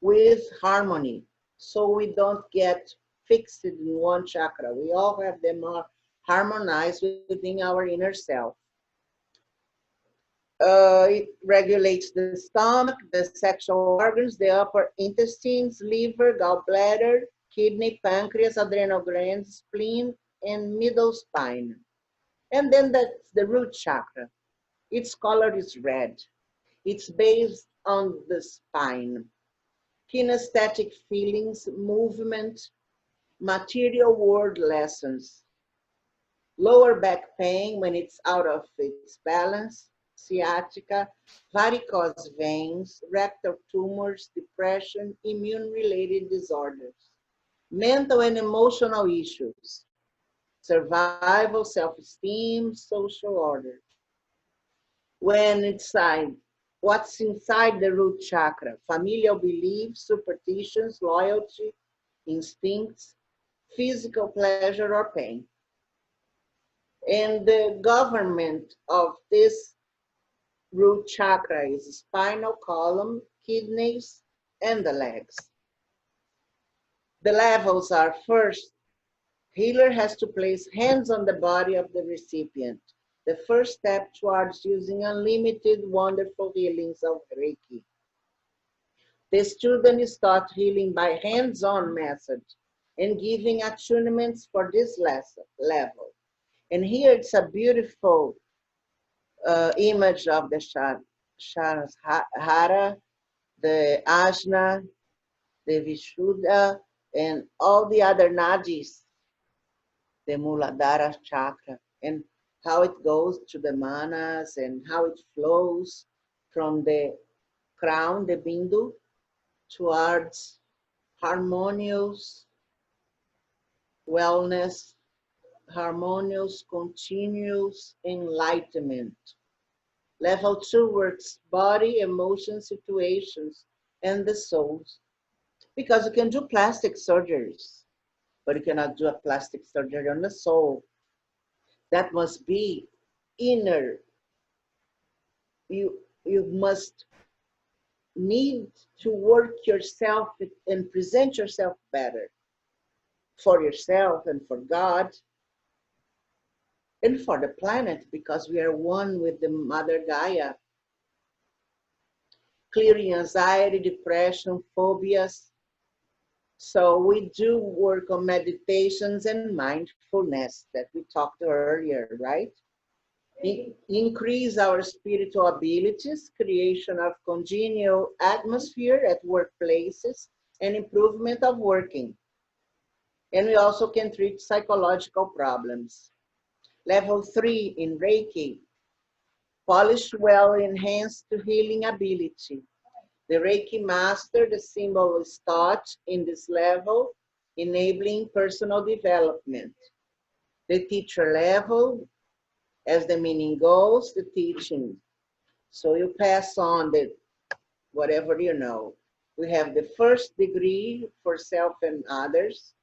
with harmony, so we don't get fixed in one chakra. We all have them harmonized within our inner self. It regulates the stomach, the sexual organs, the upper intestines, liver, gallbladder, kidney, pancreas, adrenal glands, spleen, and middle spine. And then that's the root chakra. Its color is red. It's based on the spine. Kinesthetic feelings, movement, material world lessons. Lower back pain when it's out of its balance, sciatica, varicose veins, rectal tumors, depression, immune-related disorders. Mental and emotional issues, survival, self-esteem, social order. When inside, what's inside the root chakra? Familial beliefs, superstitions, loyalty, instincts, physical pleasure or pain. And the government of this root chakra is spinal column, kidneys, and the legs. The levels are: first, healer has to place hands on the body of the recipient. The first step towards using unlimited, wonderful healings of Reiki. The student is taught healing by hands-on method and giving attunements for this level. And here it's a beautiful image of the Shahara, the Ajna, the Vishuddha, and all the other nadis, the Muladhara chakra, and how it goes to the manas and how it flows from the crown, the bindu, towards harmonious wellness, harmonious, continuous enlightenment. Level 2 works body, emotion, situations, and the souls. Because you can do plastic surgeries, but you cannot do a plastic surgery on the soul. That must be inner. You must need to work yourself and present yourself better for yourself and for God and for the planet, because we are one with the Mother Gaia. Clearing anxiety, depression, phobias. So we do work on meditations and mindfulness that we talked earlier, right? Increase our spiritual abilities, creation of congenial atmosphere at workplaces, and improvement of working. And we also can treat psychological problems. Level 3 in Reiki, polished well, enhanced to healing ability. The Reiki master, the symbol is taught in this level, enabling personal development. The teacher level, as the meaning goes, the teaching. So you pass on the whatever you know. We have the first degree for self and others,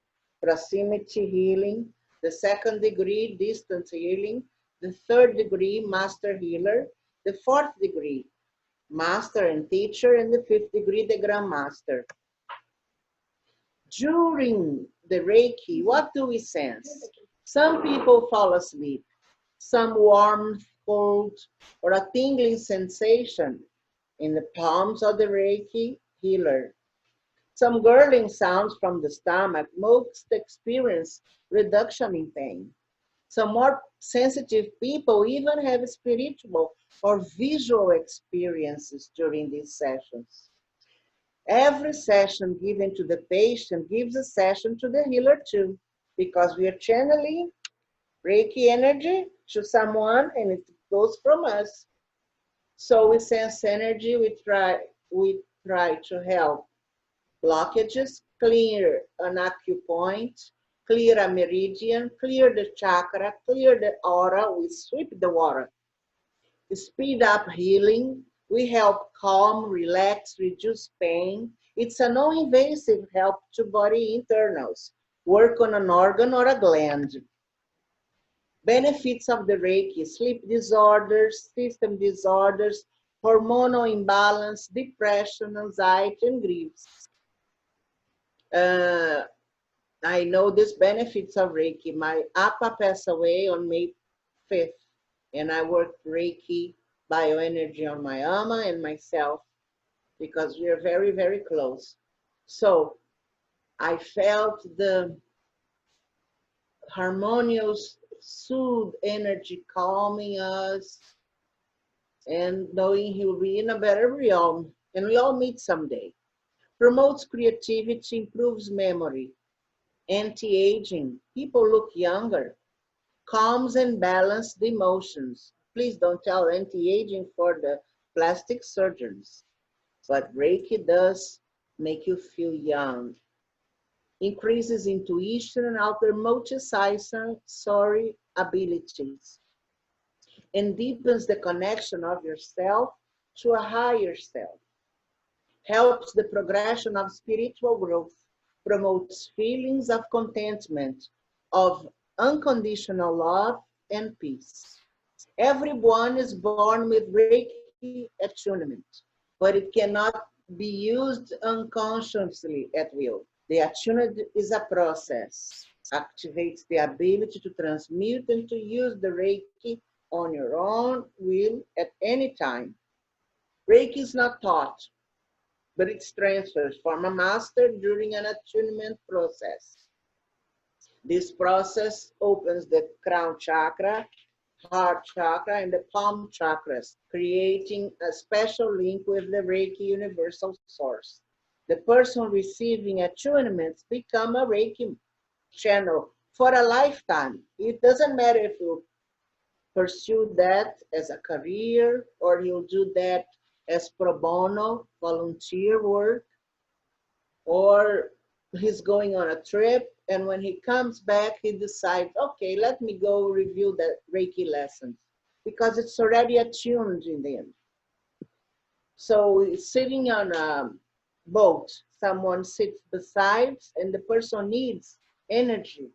proximity healing. The second degree, distance healing. The third degree, master healer. The fourth degree, master and teacher. And the fifth degree, the grandmaster. During the Reiki, what do we sense? Some people fall asleep. Some warmth, cold, or a tingling sensation in the palms of the Reiki healer. Some gurgling sounds from the stomach, most experience reduction in pain. Some more sensitive people even have spiritual or visual experiences during these sessions. Every session given to the patient gives a session to the healer too, because we are channeling Reiki energy to someone and it goes from us. So we sense energy, we try to help blockages, clear an acupoint, clear a meridian, clear the chakra, clear the aura, we sweep the water. Speed up healing, we help calm, relax, reduce pain. It's a non-invasive help to body internals. Work on an organ or a gland. Benefits of the Reiki: sleep disorders, system disorders, hormonal imbalance, depression, anxiety, and griefs. I know these benefits of Reiki. My Appa passed away on May 5th, and I worked Reiki bioenergy on my Ama and myself because we are very, very close. So I felt the harmonious, soothe energy calming us and knowing he will be in a better realm and we all meet someday. Promotes creativity, improves memory, anti-aging, people look younger, calms and balances the emotions. Please don't tell anti-aging for the plastic surgeons, but Reiki does make you feel young. Increases intuition and other multi-sensory abilities, and deepens the connection of yourself to a higher self. Helps the progression of spiritual growth, promotes feelings of contentment, of unconditional love and peace. Everyone is born with Reiki Attunement, but it cannot be used unconsciously at will. The attunement is a process, activates the ability to transmute and to use the Reiki on your own will at any time. Reiki is not taught, but it's transferred from a master during an attunement process. This process opens the crown chakra, heart chakra, and the palm chakras, creating a special link with the Reiki universal source. The person receiving attunements become a Reiki channel for a lifetime. It doesn't matter if you pursue that as a career or you'll do that as pro bono, volunteer work, or he's going on a trip, and when he comes back, he decides, okay, let me go review the Reiki lessons, because it's already attuned in them. So sitting on a boat, someone sits beside, and the person needs energy.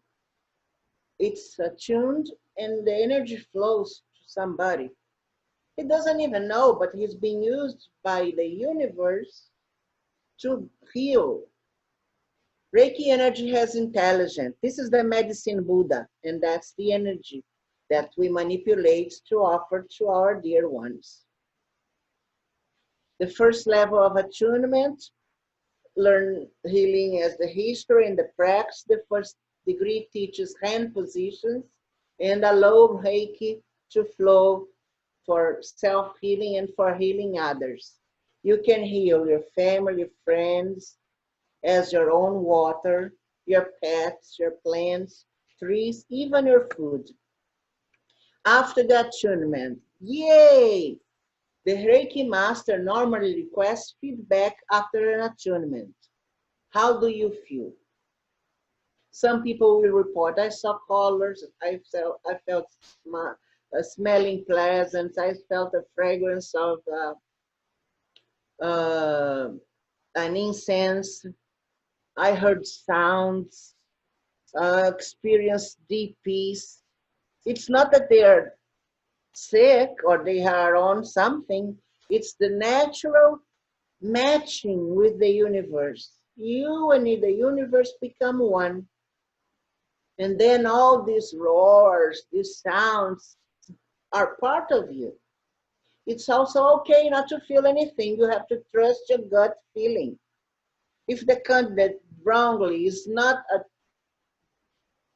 It's attuned, and the energy flows to somebody. He doesn't even know, but he's being used by the universe to heal. Reiki energy has intelligence. This is the medicine Buddha, and that's the energy that we manipulate to offer to our dear ones. The first level of attunement, learn healing as the history and the practice. The first degree teaches hand positions and allow Reiki to flow for self-healing and for healing others. You can heal your family, friends, as your own water, your pets, your plants, trees, even your food. After the attunement, yay! The Reiki master normally requests feedback after an attunement. How do you feel? Some people will report, I saw colors, I felt smelling pleasant, I felt a fragrance of an incense, I heard sounds, experienced deep peace. It's not that they are sick or they are on something, it's the natural matching with the universe. You and the universe become one. And then all these roars, these sounds are part of you. It's also okay not to feel anything. You have to trust your gut feeling. If the candidate wrongly is not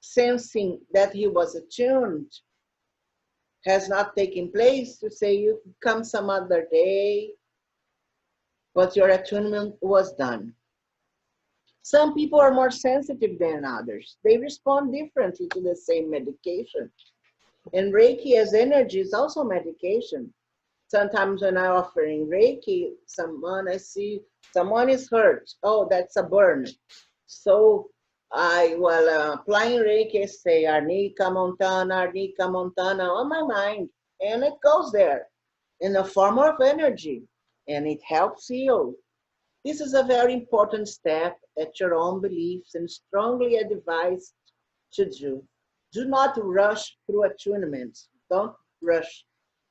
sensing that he was attuned, has not taken place, to say you come some other day, but your attunement was done. Some people are more sensitive than others. They respond differently to the same medication. And Reiki as energy is also medication. Sometimes when I'm offering Reiki, I see someone is hurt. Oh, that's a burn. So while applying Reiki, I say Arnica Montana on my mind. And it goes there in the form of energy. And it helps heal. This is a very important step at your own beliefs and strongly advised to do. Do not rush through attunements. Don't rush.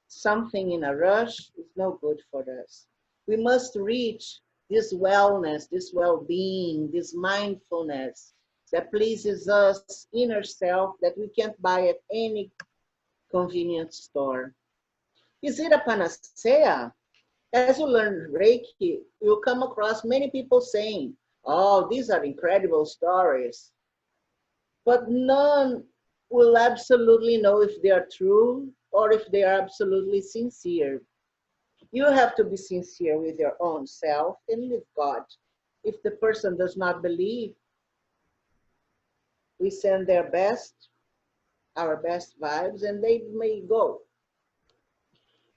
Something in a rush is no good for us. We must reach this wellness, this well-being, this mindfulness that pleases us inner self that we can't buy at any convenience store. Is it a panacea? As you learn Reiki, you'll come across many people saying, oh, these are incredible stories. But none will absolutely know if they are true or if they are absolutely sincere. You have to be sincere with your own self and with God. If the person does not believe, we send our best vibes, and they may go.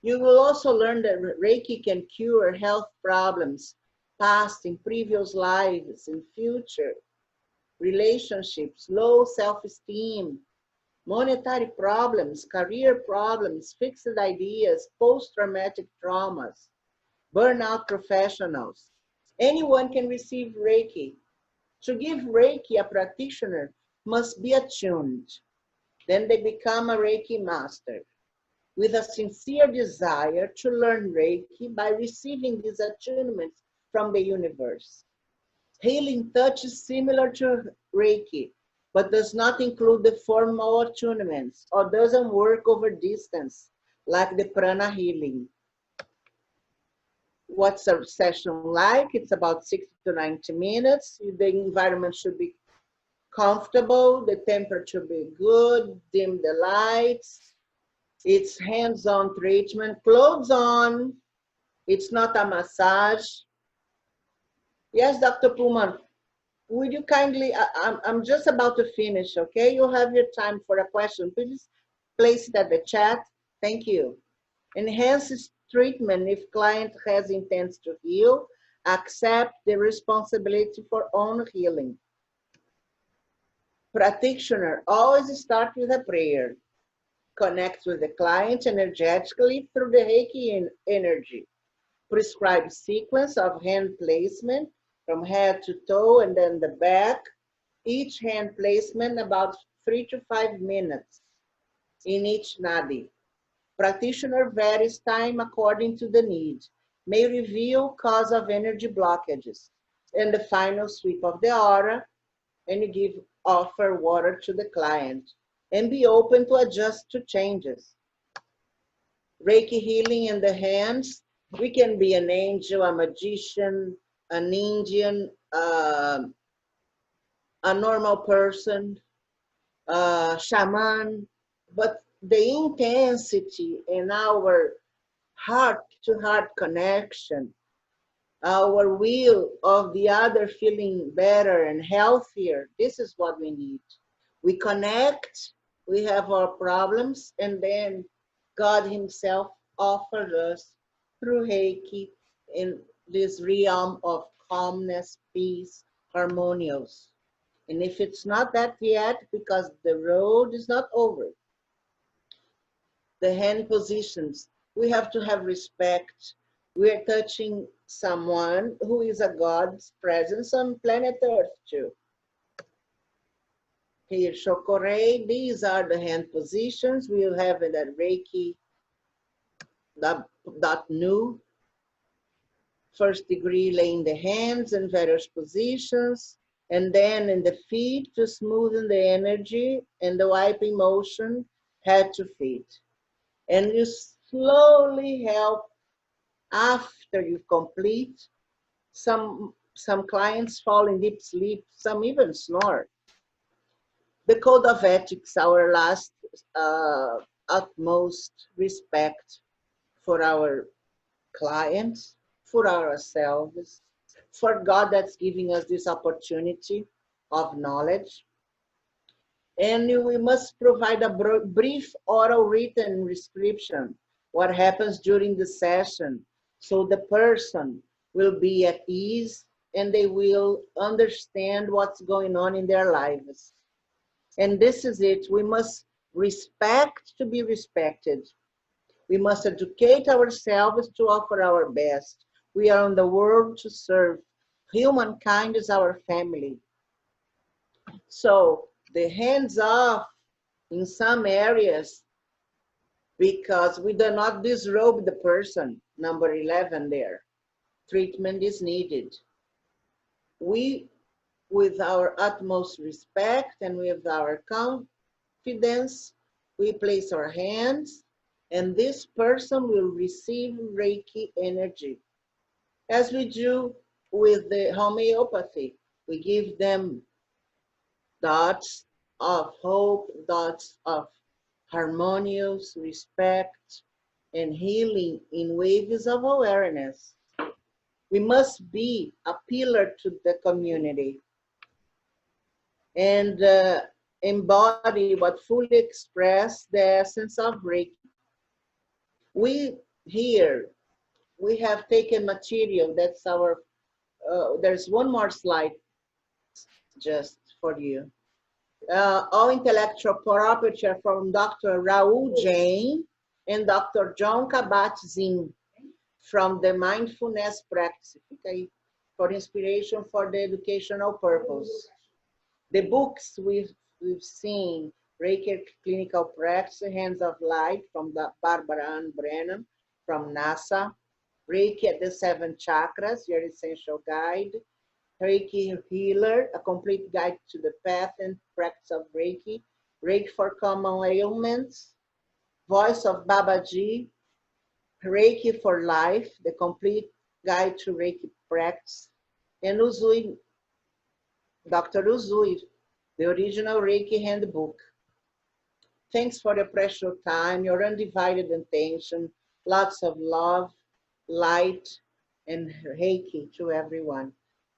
You will also learn that Reiki can cure health problems, past in previous lives, in future, relationships, low self-esteem, monetary problems, career problems, fixed ideas, post-traumatic traumas, burnout professionals. Anyone can receive Reiki. To give Reiki, a practitioner must be attuned. Then they become a Reiki master with a sincere desire to learn Reiki by receiving these attunements from the universe. Healing touch is similar to Reiki, but does not include the formal attunements or doesn't work over distance like the prana healing. What's a session like? It's about 60 to 90 minutes. The environment should be comfortable, the temperature be good, dim the lights. It's hands-on treatment, clothes on. It's not a massage. Yes, Dr. Pullman, would you kindly, I'm just about to finish, okay? You'll have your time for a question. Please place it at the chat. Thank you. Enhances treatment if client has intents to heal. Accept the responsibility for own healing. Practitioner always start with a prayer. Connect with the client energetically through the Reiki energy. Prescribe sequence of hand placement from head to toe and then the back. Each hand placement about 3 to 5 minutes in each nadi. Practitioner varies time according to the need. May reveal cause of energy blockages. And the final sweep of the aura, and you offer water to the client. And be open to adjust to changes. Reiki healing in the hands. We can be an angel, a magician, an Indian, a normal person, a shaman, but the intensity in our heart-to-heart connection, our will of the other feeling better and healthier, this is what we need. We connect, we have our problems, and then God Himself offered us through Reiki in this realm of calmness, peace, harmonious. And if it's not that yet, because the road is not over, the hand positions, we have to have respect. We are touching someone who is a God's presence on planet Earth too. Here, Shokorei, these are the hand positions. We'll have it at Reiki .nu. First degree, laying the hands in various positions, and then in the feet to smoothen the energy and the wiping motion, head to feet. And you slowly help after you complete. Some clients fall in deep sleep, some even snore. The code of ethics, our last utmost respect for our clients, for ourselves, for God that's giving us this opportunity of knowledge. And we must provide a brief oral written description, what happens during the session, so the person will be at ease and they will understand what's going on in their lives. And this is it. We must respect to be respected. We must educate ourselves to offer our best. We are on the world to serve. Humankind is our family. So the hands off in some areas, because we do not disrobe the person, number 11 there. Treatment is needed. We, with our utmost respect and with our confidence, we place our hands, and this person will receive Reiki energy. As we do with the homeopathy, we give them dots of hope, dots of harmonious respect and healing in waves of awareness. We must be a pillar to the community and embody what fully express the essence of Reiki. We have taken material, that's our, there's one more slide just for you. All intellectual property are from Dr. Raul Jain and Dr. John Kabat-Zinn from the mindfulness practice, okay, for inspiration for the educational purpose. The books we've seen, Reiki Clinical Practice, Hands of Light from Barbara Ann Brennan from NASA, Reiki at the 7 Chakras, your essential guide, Reiki Healer, a complete guide to the path and practice of Reiki, Reiki for common ailments, Voice of Babaji, Reiki for Life, the complete guide to Reiki practice, and Uzui, Dr. Uzui, the original Reiki handbook. Thanks for your precious time, your undivided attention, lots of love, light, and Reiki to everyone.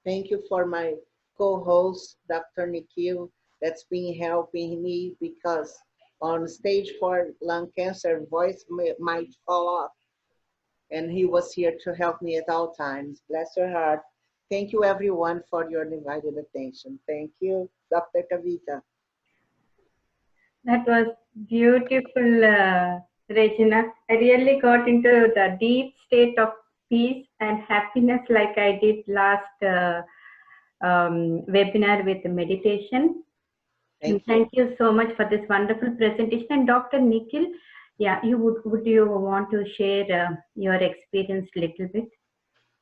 Thank you for my co-host, Dr. Nikhil, that's been helping me because on stage 4 lung cancer, voice might fall off. and he was here to help me at all times. Bless her heart. Thank you, everyone, for your divided attention. Thank you, Dr. Kavitha. That was beautiful, Regina. I really got into the deep state of peace and happiness like I did last webinar with meditation. And thank you so much for this wonderful presentation. And Dr. Nikhil, yeah, would you want to share your experience a little bit,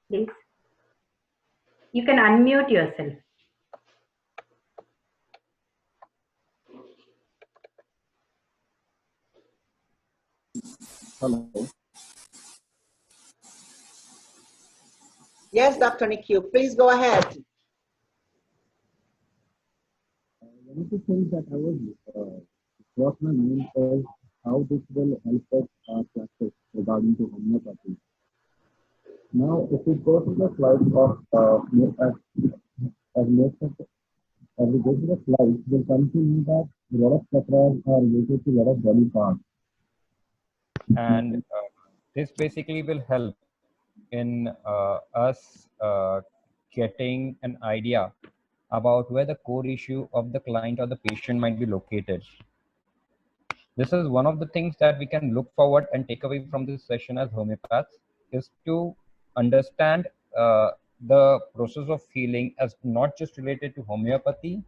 please? You can unmute yourself. Hello. Yes, Dr. Nikhil, please go ahead. One of the things that I was across my mind is how this will help us practice regarding to homeopathy. Now, if we go to the slide of as we go to the slide, we'll come to know that a lot of chakras are related to a lot of body parts. And this basically will help in us getting an idea about where the core issue of the client or the patient might be located. This is one of the things that we can look forward and take away from this session as homeopaths, is to understand the process of healing as not just related to homeopathy,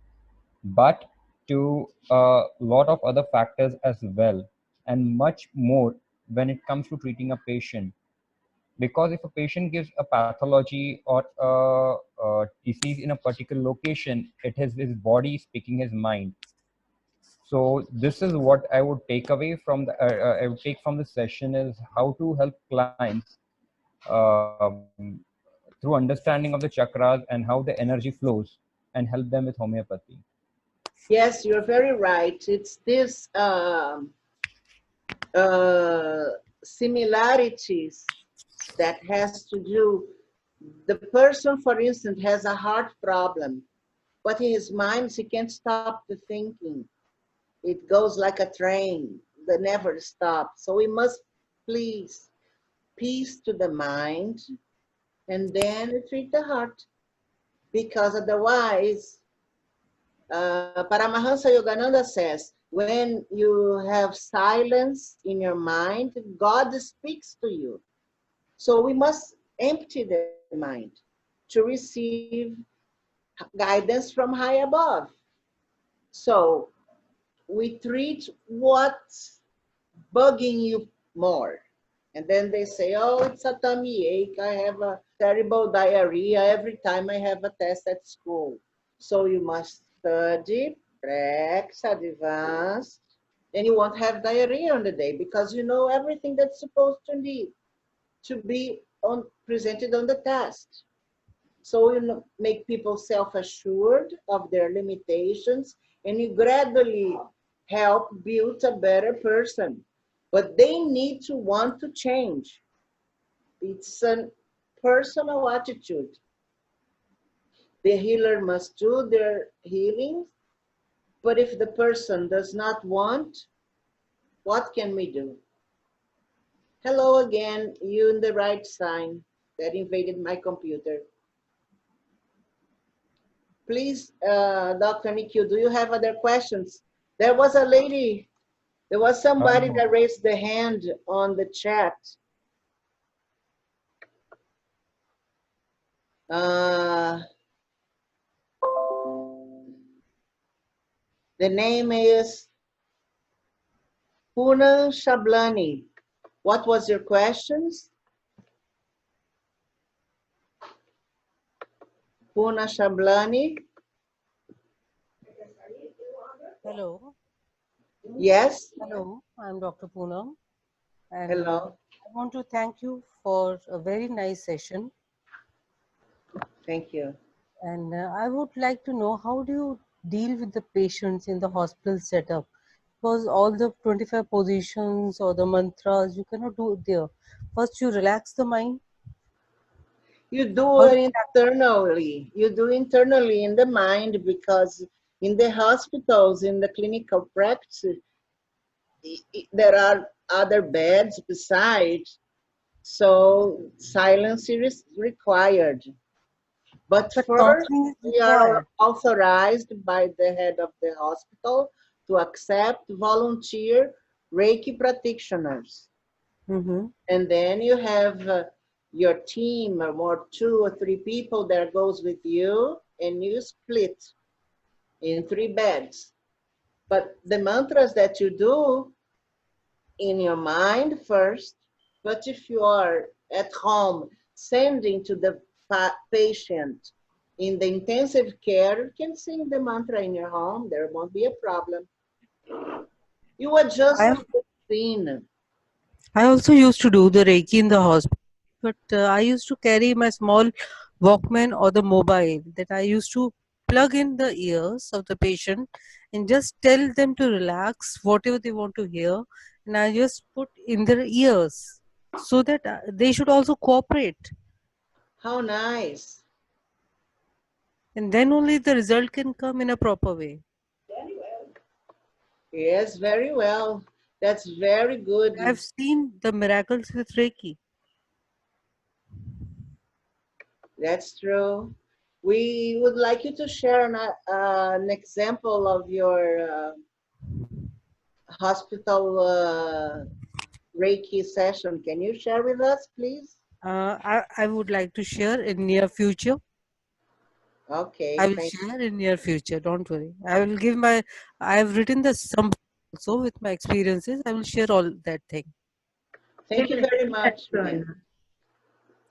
but to a lot of other factors as well, and much more when it comes to treating a patient. Because if a patient gives a pathology or a disease in a particular location, it is his body speaking his mind. So this is what I would take away from the I would take from the session, is how to help clients through understanding of the chakras and how the energy flows, and help them with homeopathy. Yes, you're very right. It's this similarities that has to do. The person, for instance, has a heart problem, but in his mind, he can't stop the thinking. It goes like a train that never stops. So we must please peace to the mind and then treat the heart, because otherwise, Paramahansa Yogananda says, when you have silence in your mind, God speaks to you. So we must empty the mind to receive guidance from high above. So we treat what's bugging you more. And then they say, oh, it's a tummy ache. I have a terrible diarrhea every time I have a test at school. So you must study, practice, advance, and you won't have diarrhea on the day because you know everything that's supposed to need to be presented on the test. So you make people self-assured of their limitations, and you gradually help build a better person. But they need to want to change. It's a personal attitude. The healer must do their healing, but if the person does not want, what can we do? Hello again, you in the right sign that invaded my computer. Please, Dr. Nikhil, do you have other questions? There was a lady, there was somebody that raised the hand on the chat. The name is Puna Shablani. What was your questions? Puna Shablani. Hello. Yes. Hello, I'm Dr. Poonam. And Hello. I want to thank you for a very nice session. Thank you. And I would like to know, how do you deal with the patients in the hospital setup? Because all the 25 positions or the mantras, you cannot do it there. First, you relax the mind. You do it internally. You do internally in the mind, because in the hospitals, in the clinical practice, there are other beds besides, So silence is required. But But first, counseling is we are required. authorized by the head of the hospital to accept volunteer Reiki practitioners. Mm-hmm. And then you have your team or more 2 or 3 people that goes with you, and you split in 3 beds. But the mantras that you do in your mind first, but if you are at home sending to the patient in the intensive care, you can sing the mantra in your home. There won't be a problem. You adjust I to the scene. I also used to do the Reiki in the hospital, but I used to carry my small Walkman or the mobile that I used to plug in the ears of the patient and just tell them to relax whatever they want to hear, and I just put in their ears so that they should also cooperate, How nice. and then only the result can come in a proper way. Yes, very well. That's very I've good. seen the miracles with Reiki. That's true. We would like you to share an example of your hospital Reiki session. Can you share with us, please? I would like to share in near future. I Okay, will thank share in near future. Don't worry. I will give my. I have written the some also with my experiences. I will share all that thing. thank you very Definitely, that's much, ma'am. soon.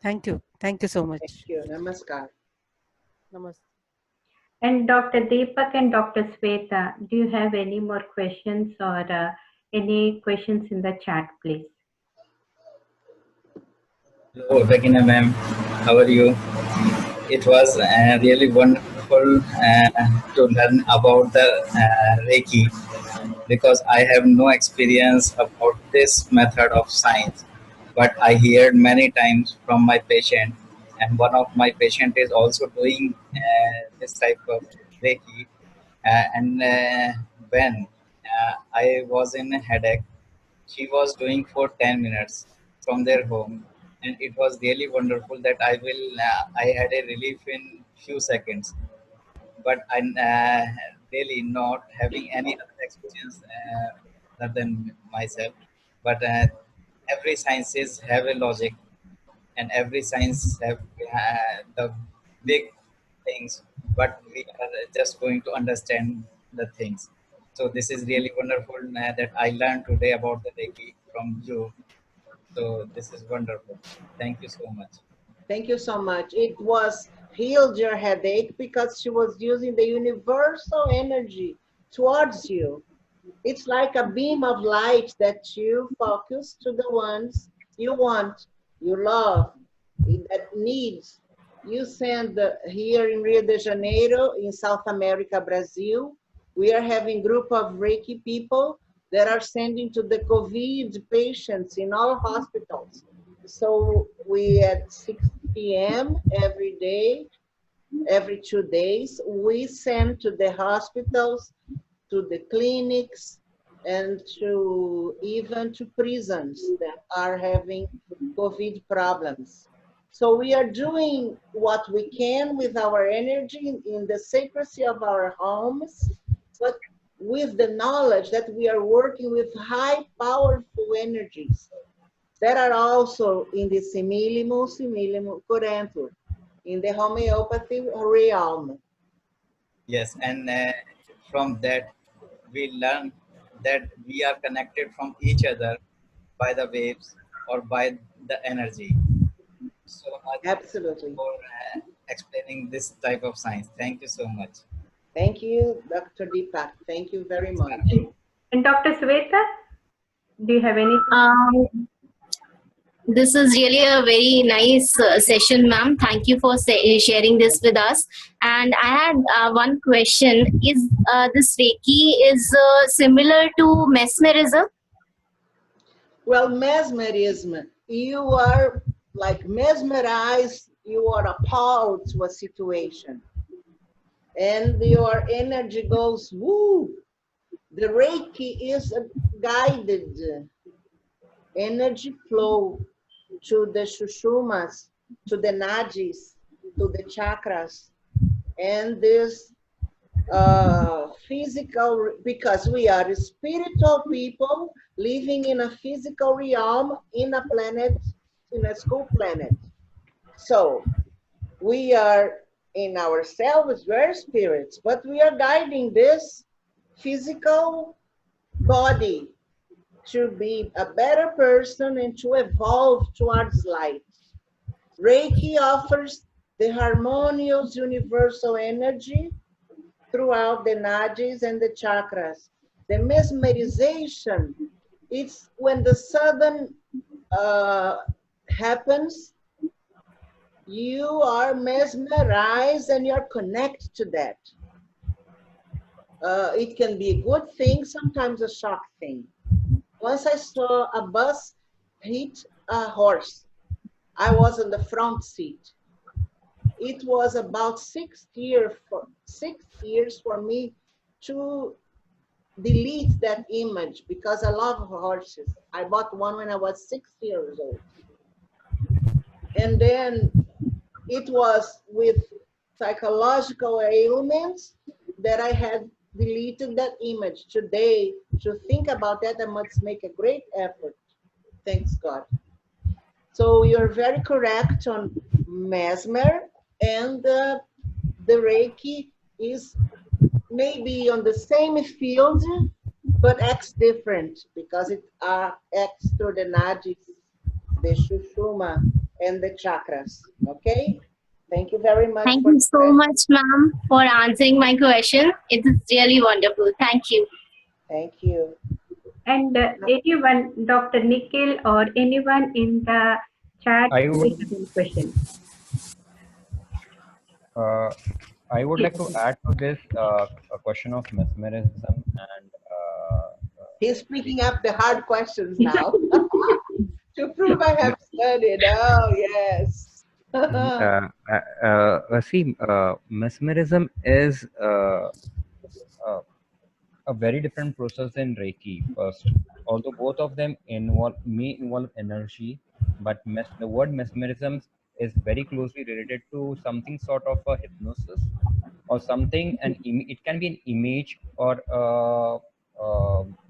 Thank you. Thank you so Thank much. you. Namaskar. Namaste. And Dr. Deepak and Dr. Sweta, do you have any more questions or any questions in the chat, please? Hello, Regina ma'am. How are you? It was really wonderful to learn about the Reiki because I have no experience about this method of science. But I heard many times from my patient, and one of my patient is also doing this type of Reiki. And when I was in a headache, she was doing for 10 minutes from their home, and it was really wonderful that I had a relief in few seconds. But I'm really not having any other experience other than myself. But every sciences have a logic, and every science have the big things, but we are just going to understand the things. So this is really wonderful that I learned today about the Reiki from you. So this is wonderful. Thank you so much. Thank you so much. It was healed your headache because she was using the universal energy towards you. It's like a beam of light that you focus to the ones you want, you love, that needs. You send here in Rio de Janeiro, in South America, Brazil. We are having group of Reiki people that are sending to the COVID patients in all hospitals. So we at 6 p.m. every day, every 2 days, we send to the hospitals, to the clinics, and to even to prisons that are having COVID problems. So we are doing what we can with our energy in the secrecy of our homes, but with the knowledge that we are working with high powerful energies that are also in the simillimum, simillimum curantur, in the homeopathy realm. Yes, and from that we learn that we are connected from each other by the waves or by the energy. So much Absolutely. for explaining this type of science. Thank you so much. Thank you, Dr. Deepak. Thank you very much. And Dr. Sweta, do you have anything? Um, this is really a very nice session, ma'am. Thank you for sharing this with us. And I had one question: is this Reiki is similar to mesmerism? Well, mesmerism, you are like mesmerized, you are appalled to a situation, and your energy goes woo. The Reiki is a guided energy flow to the Shushumas, to the Nadis, to the Chakras, and this physical, because we are spiritual people living in a physical realm, in a planet, in a school planet. So we are in ourselves, we're spirits, but we are guiding this physical body to be a better person and to evolve towards light. Reiki offers the harmonious universal energy throughout the nadis and the chakras. The mesmerization, it's when the sudden happens, you are mesmerized and you're connected to that. It can be a good thing, sometimes a shock thing. Once I saw a bus hit a horse. I was in the front seat. It was about 6 years for me to delete that image because I love horses. I bought one when I was 6 years old. And then it was with psychological ailments that I had deleted that image. Today, to think about that, I must make a great effort. Thanks God. So you're very correct on mesmer, and the Reiki is maybe on the same field, but acts different because it acts through the nadis, the shushuma, and the chakras. Okay? Thank you very much. Thank you so much, ma'am, for answering my question. It is really wonderful. Thank you. Thank you. And anyone, Dr. Nikhil or anyone in the chat, I would, question. I would like to add to this a question of mesmerism and. He's picking up the hard questions now to prove I have studied. Oh, yes. See, mesmerism is a very different process in Reiki. First, although both of them may involve energy, but the word mesmerism is very closely related to something sort of a hypnosis or something. It can be an image or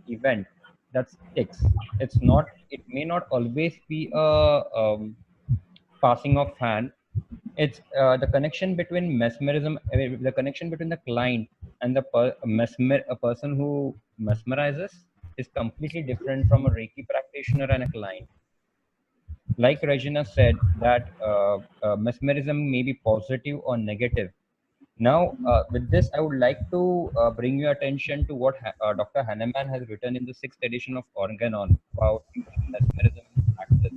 event that sticks. It's not. It may not always be a passing of hand. It's the connection between mesmerism, the connection between the client and the a person who mesmerizes is completely different from a Reiki practitioner and a client. Like Regina said, that mesmerism may be positive or negative. Now, with this, I would like to bring your attention to what Dr. Hanneman has written in the 6th edition of Organon about mesmerism in practice.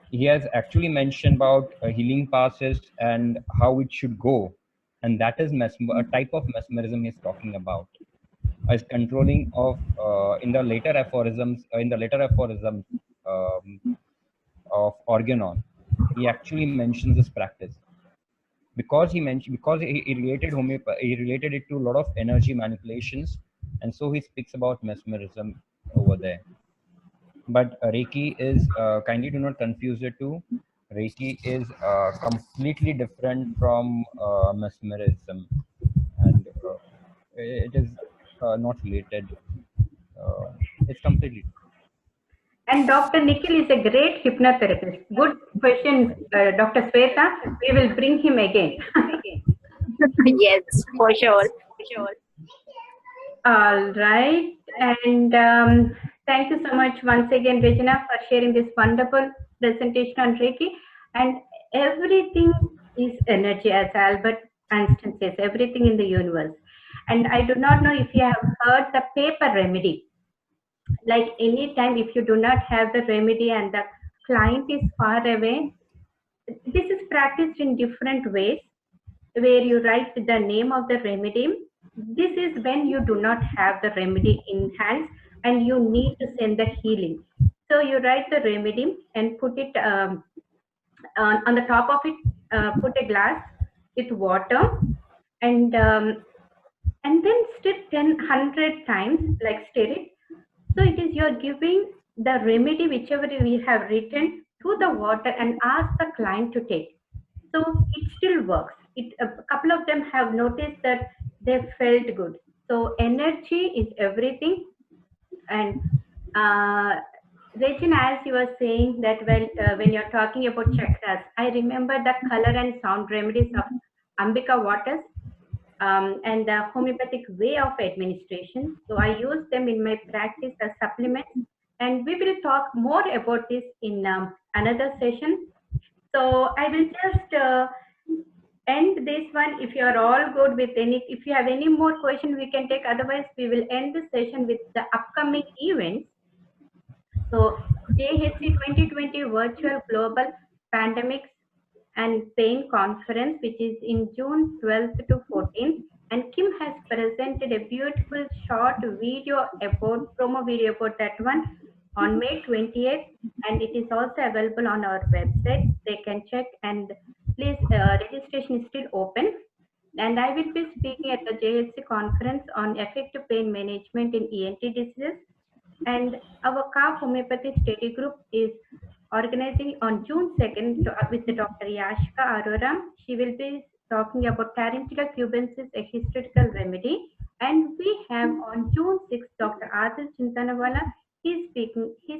He has actually mentioned about healing passes and how it should go, and that is a type of mesmerism he's talking about as controlling of in the later aphorisms of Organon. He actually mentions this practice because he related it to a lot of energy manipulations, and so he speaks about mesmerism over there. But Reiki is, kindly do not confuse the two. Reiki is completely different from mesmerism, and it is not related. It's completely. And Dr. Nikhil is a great hypnotherapist. Good question, Dr. Sweta. We will bring him again. Yes, for sure. All right. And thank you so much once again, Regina, for sharing this wonderful presentation on Reiki. And everything is energy, as Albert Einstein says, everything in the universe. And I do not know if you have heard the paper remedy. Like anytime, if you do not have the remedy and the client is far away, this is practiced in different ways, where you write the name of the remedy. This is when you do not have the remedy in hand and you need to send the healing. So you write the remedy and put it on the top of it, put a glass with water, and then stir 100 times, like stir it. So it is you're giving the remedy, whichever we have written, to the water and ask the client to take. So it still works. A couple of them have noticed that they felt good. So energy is everything. And Regina, as you were saying that when you're talking about chakras, I remember the color and sound remedies of Ambika Waters and the homeopathic way of administration. So I use them in my practice as supplements. And we will talk more about this in another session. So I will just end this one. If you are all good with if you have any more questions, we can take. Otherwise, we will end the session with the upcoming events. So JHC 2020 Virtual Global Pandemics and Pain Conference, which is in June 12th to 14th. And Kim has presented a beautiful short video promo video about that one on May 28th. And it is also available on our website. They can check, and please, registration is still open. And I will be speaking at the JHC conference on effective pain management in ENT diseases. And our CAF Homeopathy Study Group is organizing on June 2nd with Dr. Yashka Arora. She will be talking about Tarantula cubensis, a historical remedy. And we have on June 6th, Dr. Adil Chintanawala. He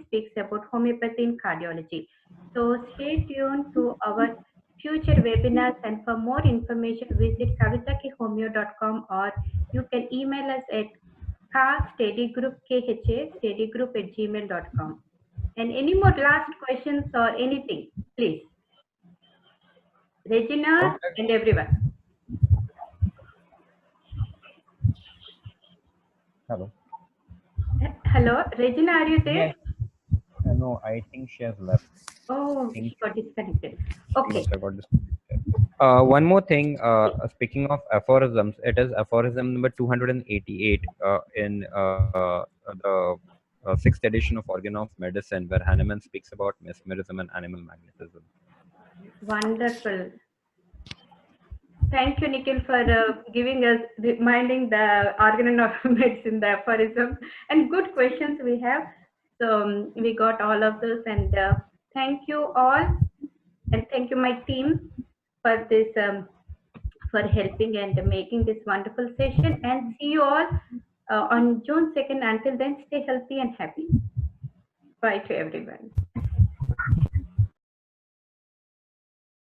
speaks about homeopathy in cardiology. So stay tuned to our future webinars, and for more information, visit kavithakihomeo.com, or you can email us at KHA@gmail.com. And any more last questions or anything, please? Regina and everyone. Hello. Hello, Regina, are you there? Yes. No, I think she has left. Oh, she got disconnected. Okay. One more thing, speaking of aphorisms, it is aphorism number 288 in the 6th edition of Organ of Medicine, where Hahnemann speaks about mesmerism and animal magnetism. Wonderful. Thank you, Nikhil, for giving us, reminding the Organ of Medicine, the aphorism, and good questions we have. So we got all of those, and thank you all, and thank you my team for this, for helping and making this wonderful session. And see you all on June 2nd. Until then, stay healthy and happy. Bye to everyone.